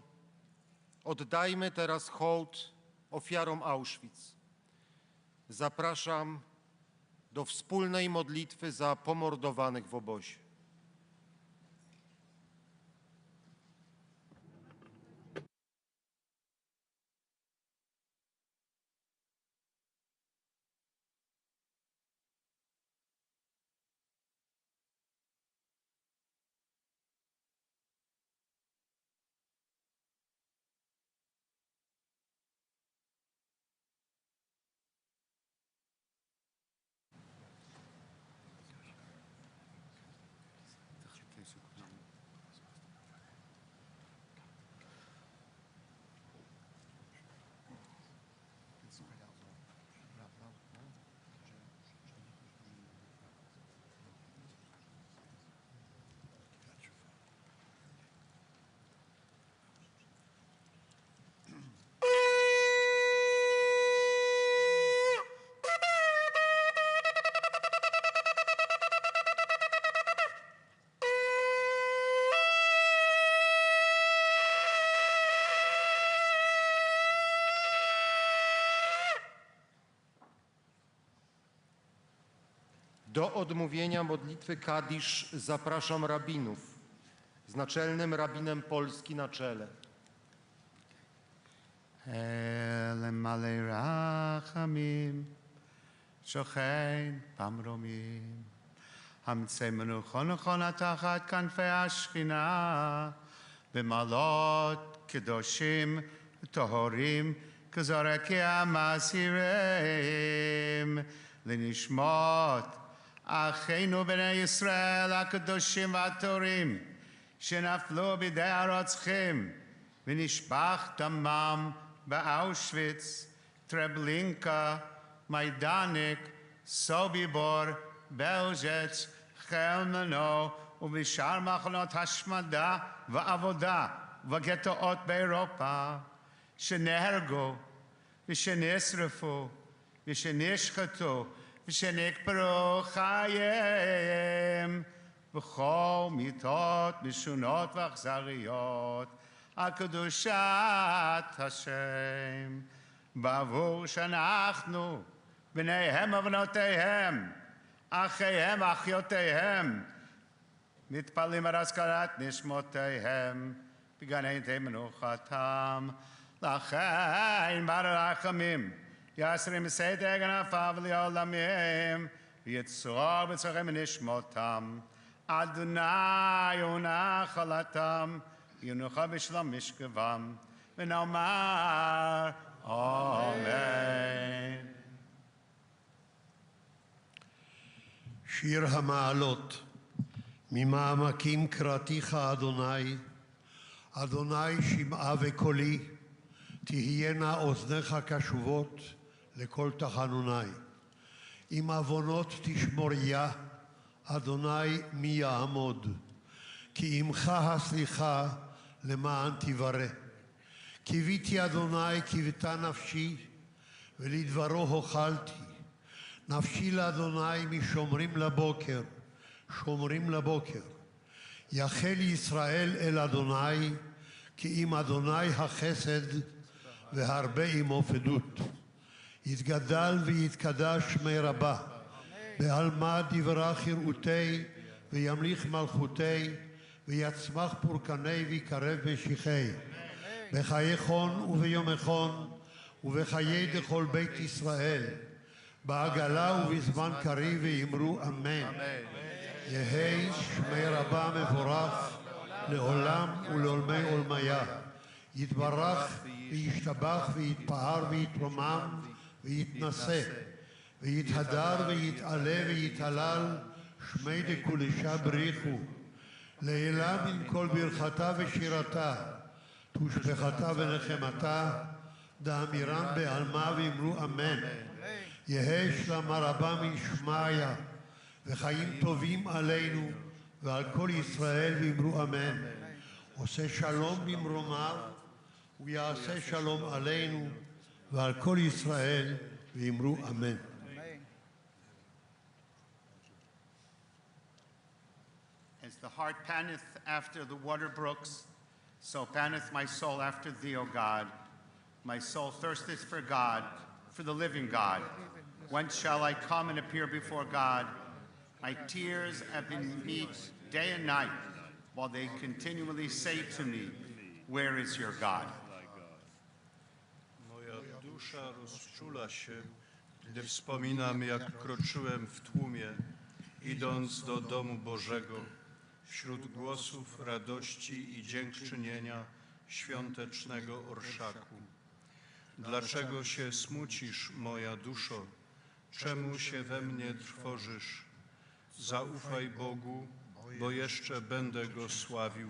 oddajmy teraz hołd ofiarom Auschwitz. Zapraszam do wspólnej modlitwy za pomordowanych w obozie. Do odmówienia modlitwy Kadisz zapraszam rabinów z naczelnym rabinem Polski na czele. למלא רחמים, שוכן במרומים, המצאנו נכון תחת כנפי השכינה, במעלות קדושים טהורים, כזורקי המסירים, לנשמות אחינו בני ישראל הקדושים והטהורים, שנפלו בידי הרוצחים, ונשפך דמם באושוויץ, טרבלינקה, מיידניק, סוביבור, בלז'ץ, חלמנו ובשאר מחנות השמדה ועבודה ובגטאות באירופה, שנהרגו ושנשרפו ושנשחטו ושנקברו חייהם בכל מיתות משונות ואכזריות על קדושת השם, בעבור שאנחנו בניהם ובנותיהם, אחיהם ואחיותיהם, מתפללים על הזכרת נשמותיהם בגן עדן מנוחתם. לכן ברחמים יסרים בסדר גנפיו לעולמים ויצור בצורכם ונשמותם. אדוני הוא נחלתם ינוחה בשלום משכבם, ונאמר אמן. שיר המעלות. ממעמקים קראתיך אדוני, אדוני שמעה וקולי, תהיינה אוזניך קשובות לכל תחנוני. אם עוונות תשמוריה, אדוני מי יעמוד? כי עמך הסליחה למען תברא. קיוויתי אדוני קיוותה נפשי, ולדברו הוחלתי. נפשי לאדוני משומרים לבוקר, שומרים לבוקר. יחל ישראל אל אדוני, כי עם אדוני החסד והרבה עמו פדות. יתגדל ויתקדש שמי רבה, בעלמא דברך יראותי וימליך מלכותי, ויצמח פורקני ויקרב משיחי. בחיי חון וביומכון ובחיי דכל בית ישראל, בעגלה ובזמן קריב ויאמרו אמן. יהי שמי רבה מבורך לעולם ולעולמי עולמיה. יתברך וישתבח ויתפאר ויתרומם ויתנשא ויתהדר ויתעלה ויתהלל שמי דקודשה בריחו. לעילה מן כל ברכתה ושירתה, תושבחתה ונחמתה, דאמירן בעלמא ואמרו אמן. יהי שלמה רבה משמעיה, וחיים טובים עלינו ועל כל ישראל ואמרו אמן. עושה שלום במרומיו, ויעשה שלום עלינו ועל כל ישראל ואמרו אמן. As the heart panteth after the water brooks, so panteth my soul after thee, O God. My soul thirsteth for God, for the living God. When shall I come and appear before God? My tears have been meet day and night, while they continually say to me, where is your God? Moja dusza rozczula się, gdy wspominam, jak kroczyłem w tłumie, idąc do domu Bożego, wśród głosów radości i dziękczynienia świątecznego orszaku. Dlaczego się smucisz, moja duszo? Czemu się we mnie trwożysz? Zaufaj Bogu, bo jeszcze będę Go sławił.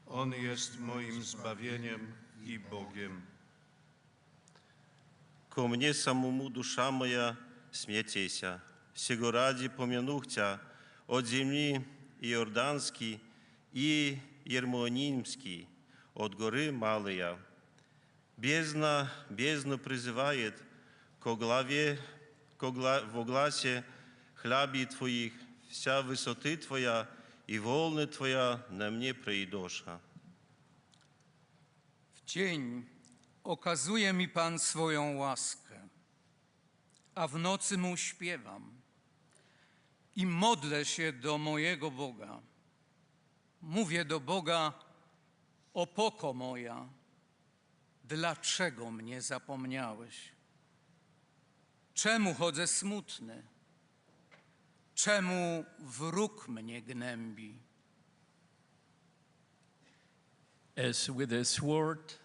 On jest moim zbawieniem i Bogiem. Ко мне самому душа моя смятейся, сего ради помянух Тя от земли Иорданский и Ермонимский, от горы Малая. Бездна призывает ко главе, во гласе хляби Твоих, вся высоты Твоя и волны Твоя на мне пройдоша. W dzień okazuje mi Pan swoją łaskę, a w nocy Mu śpiewam i modlę się do mojego Boga. Mówię do Boga: opoko moja, dlaczego mnie zapomniałeś? Czemu chodzę smutny? Czemu wróg mnie gnębi? As with a sword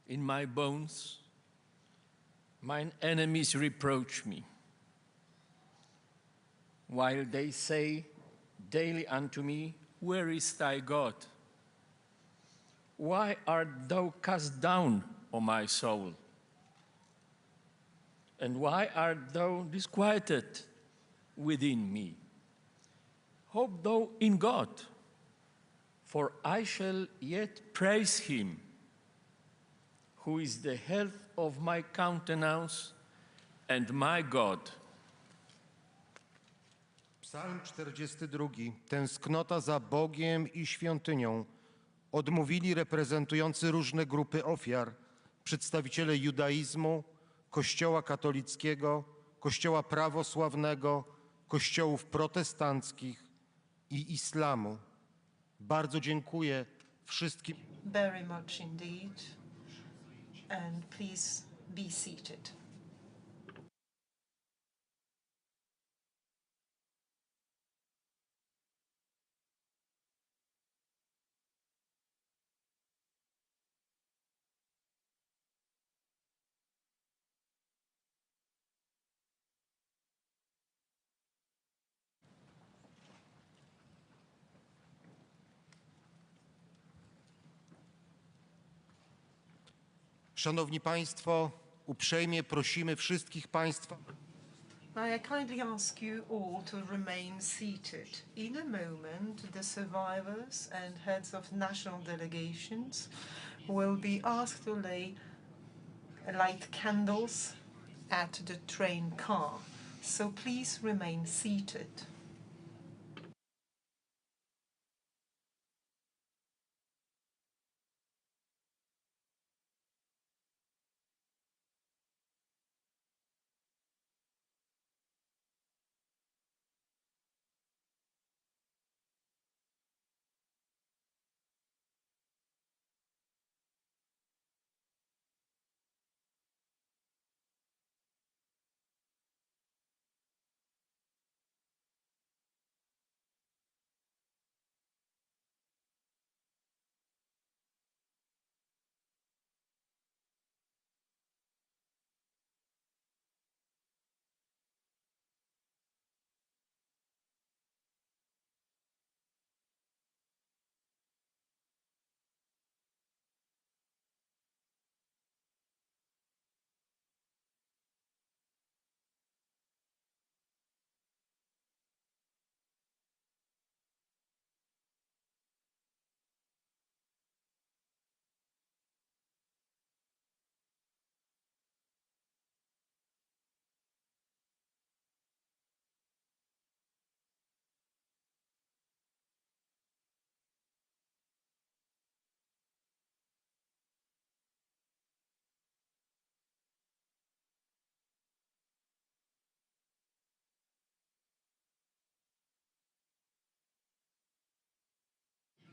in my bones, mine enemies reproach me, while they say daily unto me, where is thy God? Why art thou cast down, O my soul? And why art thou disquieted within me? Hope thou in God, For I shall yet praise him, who is the health of my countenance and my God. Psalm 42. Tęsknota za Bogiem i świątynią. Odmówili reprezentujący różne grupy ofiar, przedstawiciele judaizmu, Kościoła katolickiego, Kościoła prawosławnego, kościołów protestanckich i islamu. Bardzo dziękuję wszystkim. Very much indeed. And please be seated. Szanowni Państwo, uprzejmie prosimy wszystkich Państwa. May I kindly ask you all to remain seated. In a moment, the survivors and heads of national delegations will be asked to light candles at the train car. So please remain seated.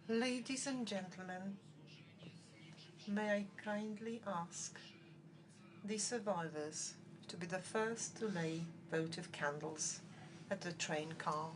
Ladies and gentlemen, may I kindly ask the survivors to be the first to lay votive candles at the train car.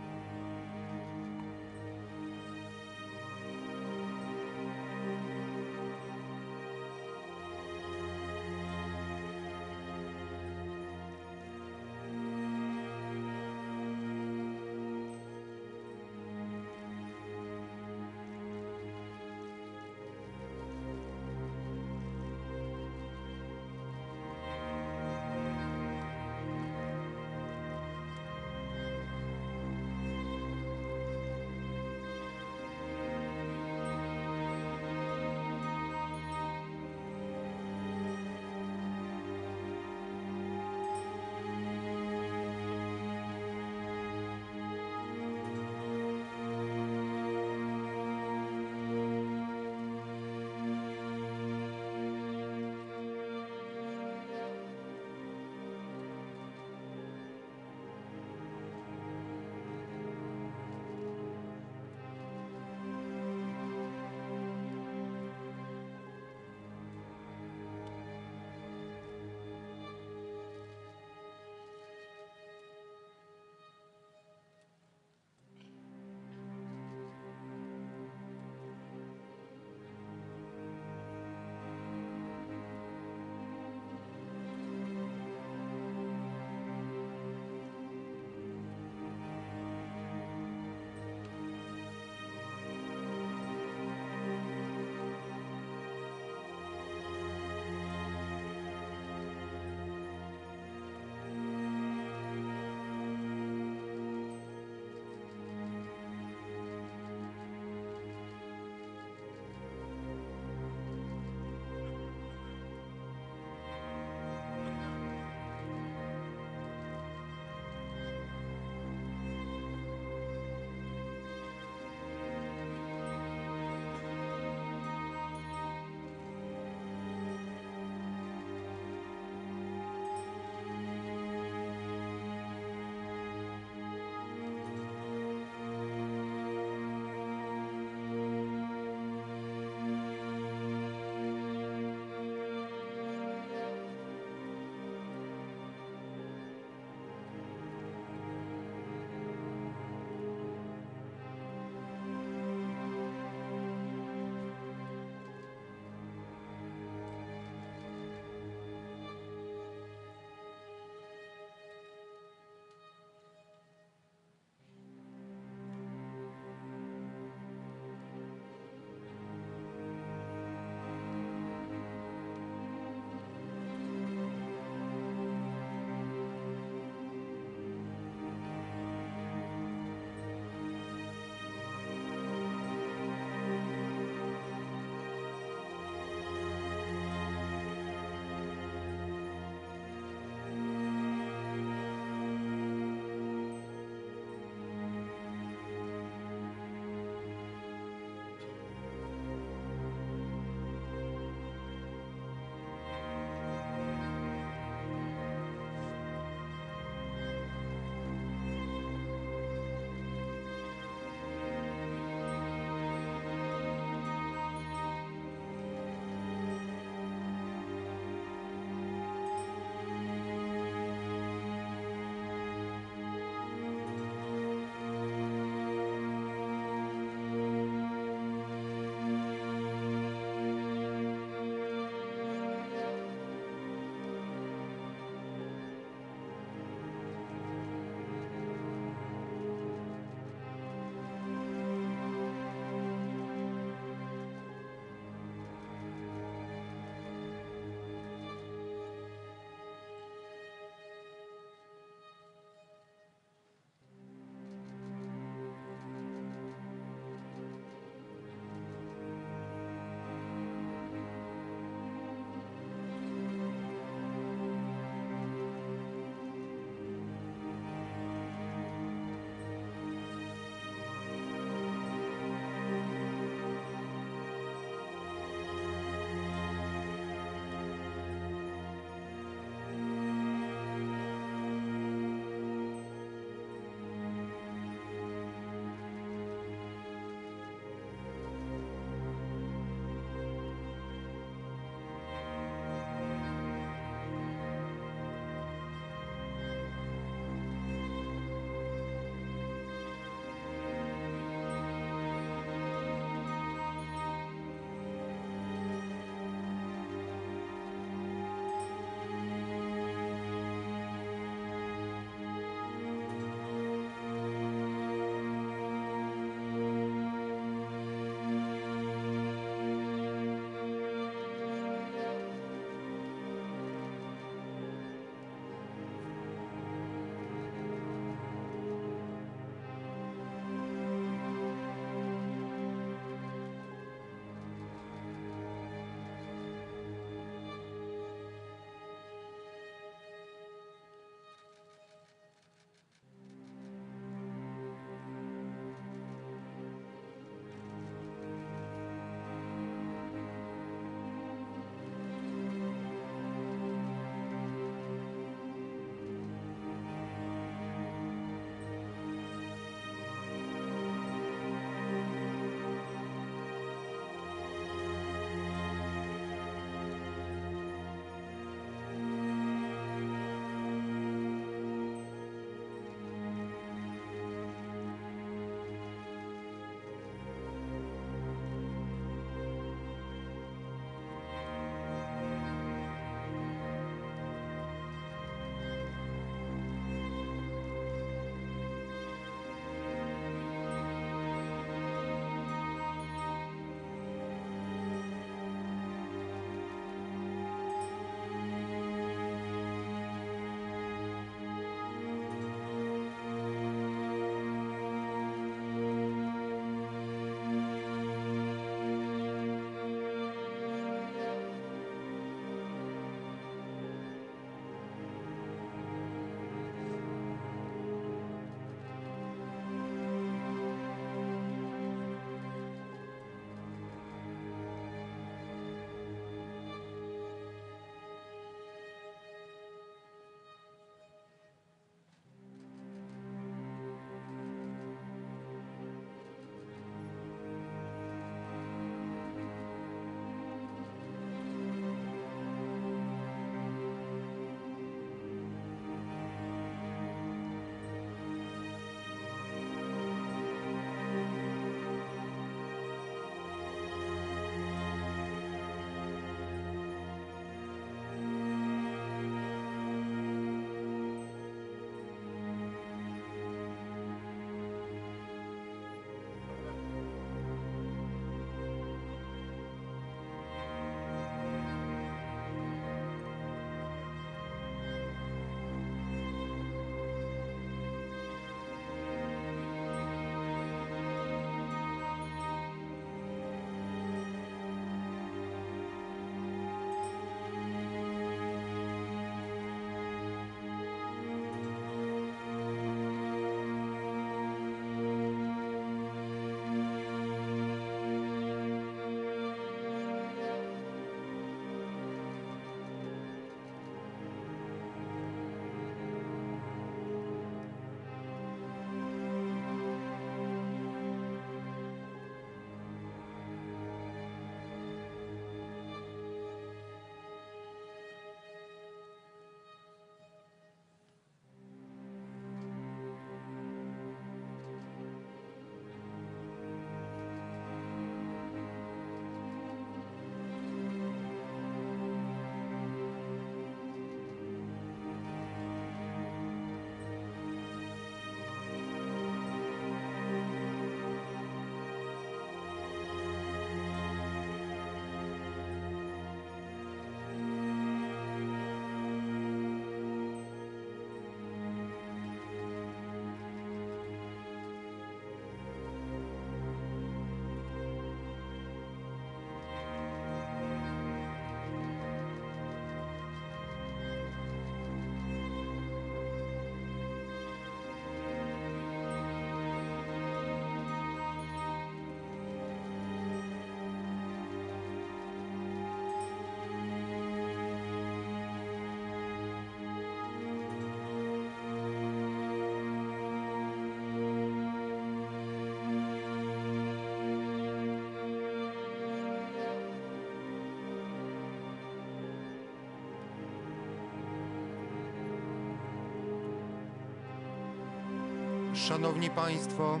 Szanowni Państwo,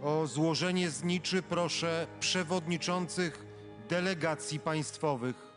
o złożenie zniczy proszę przewodniczących delegacji państwowych.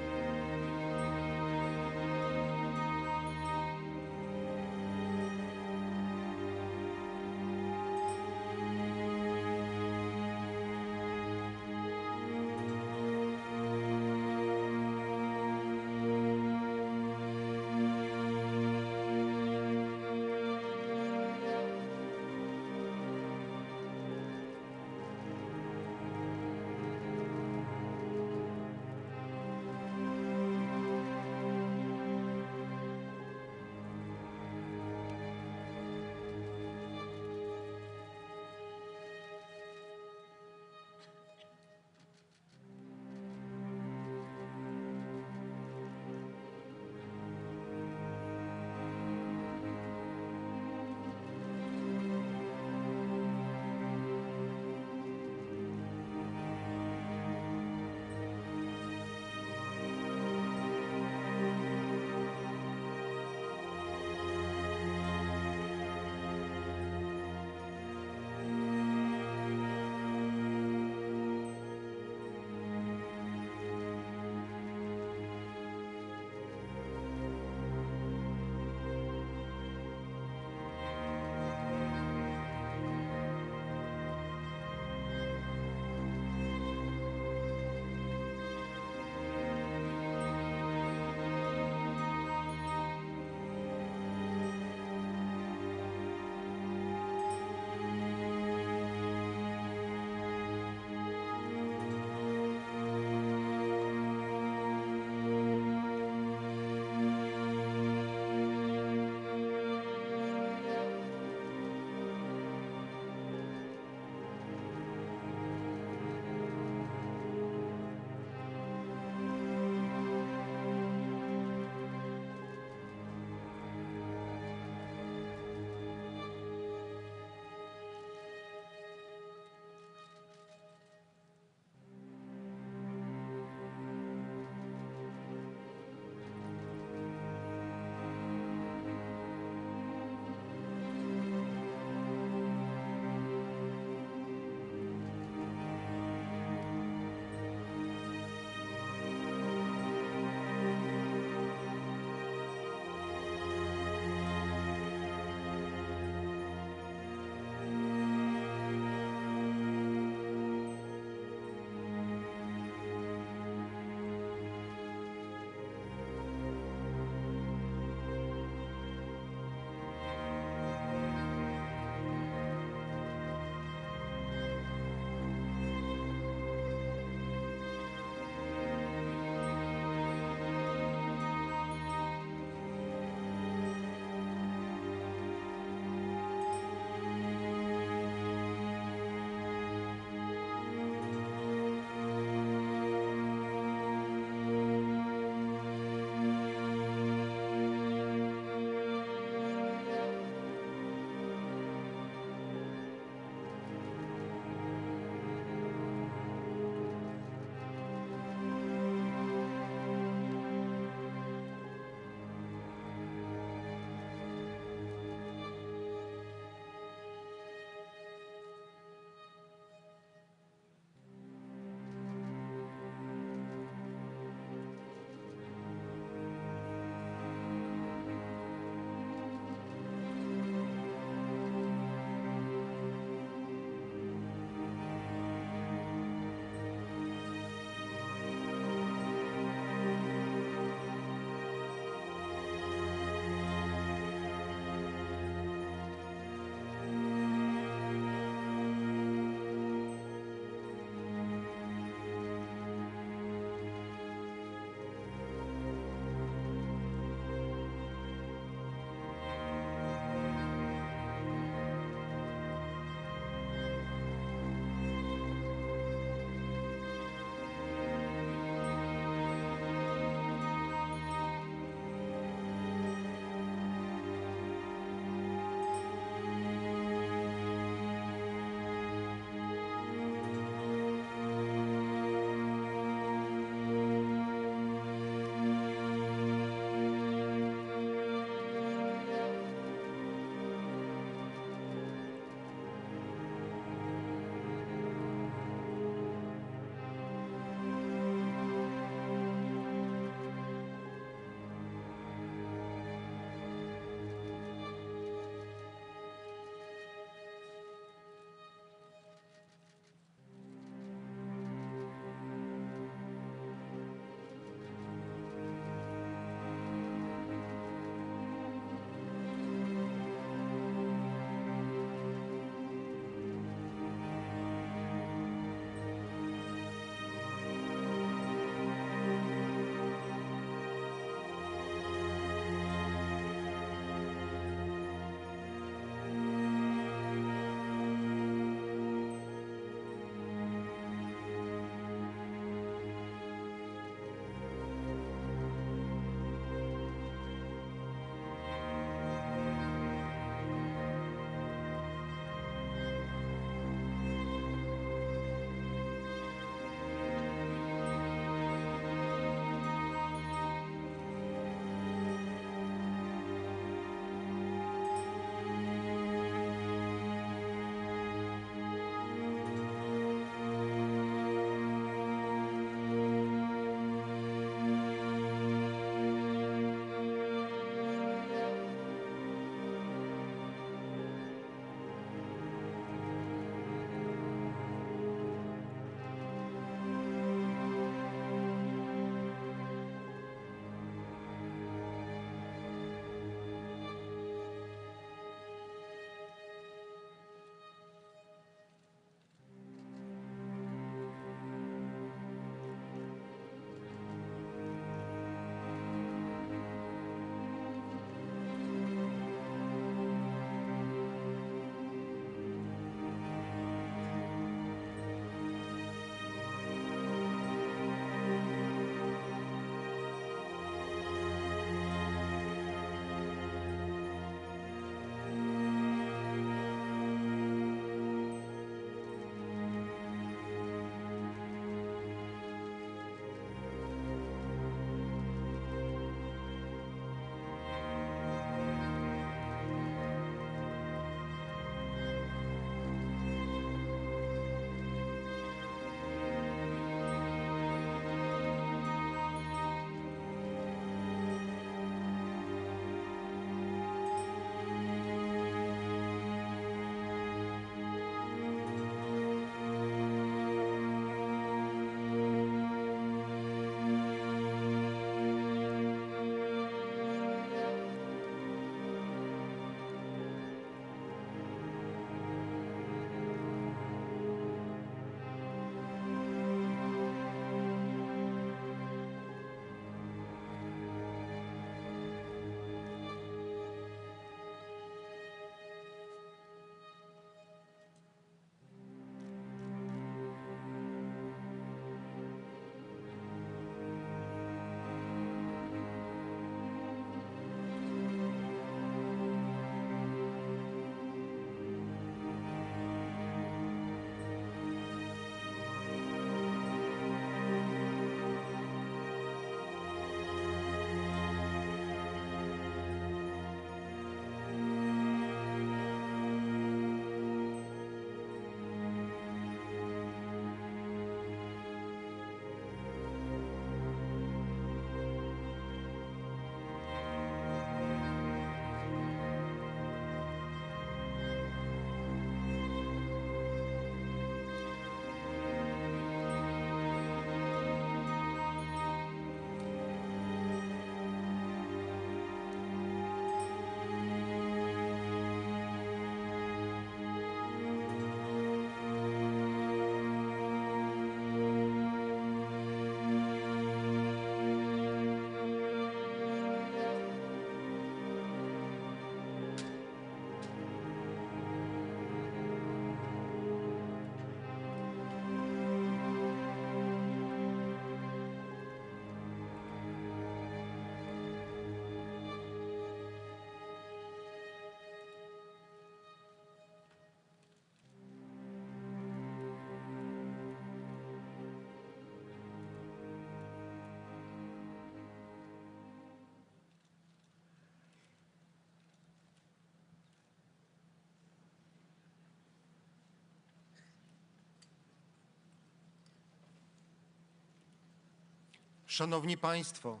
Szanowni Państwo,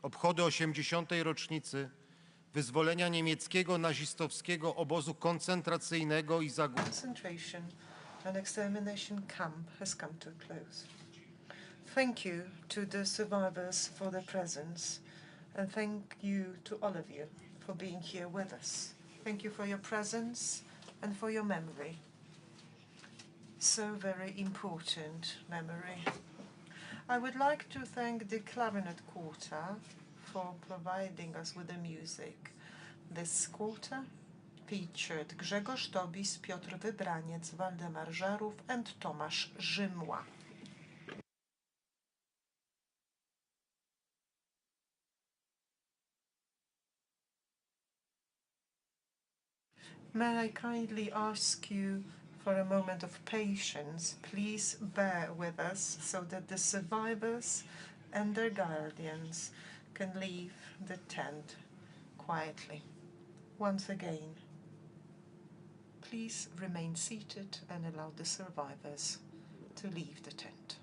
obchody 80. rocznicy wyzwolenia niemieckiego nazistowskiego obozu koncentracyjnego i zagłady. Concentration and extermination camp has come to a close. Thank you to the survivors for their presence, and thank you to all of you for being here with us. Thank you for your presence and for your memory. So very important memory. I would like to thank the Clarinet Quarter for providing us with the music. This quarter featured Grzegorz Tobis, Piotr Wybraniec, Waldemar Żarów and Tomasz Rzymła. May I kindly ask you for a moment of patience? Please bear with us so that the survivors and their guardians can leave the tent quietly. Once again, please remain seated and allow the survivors to leave the tent.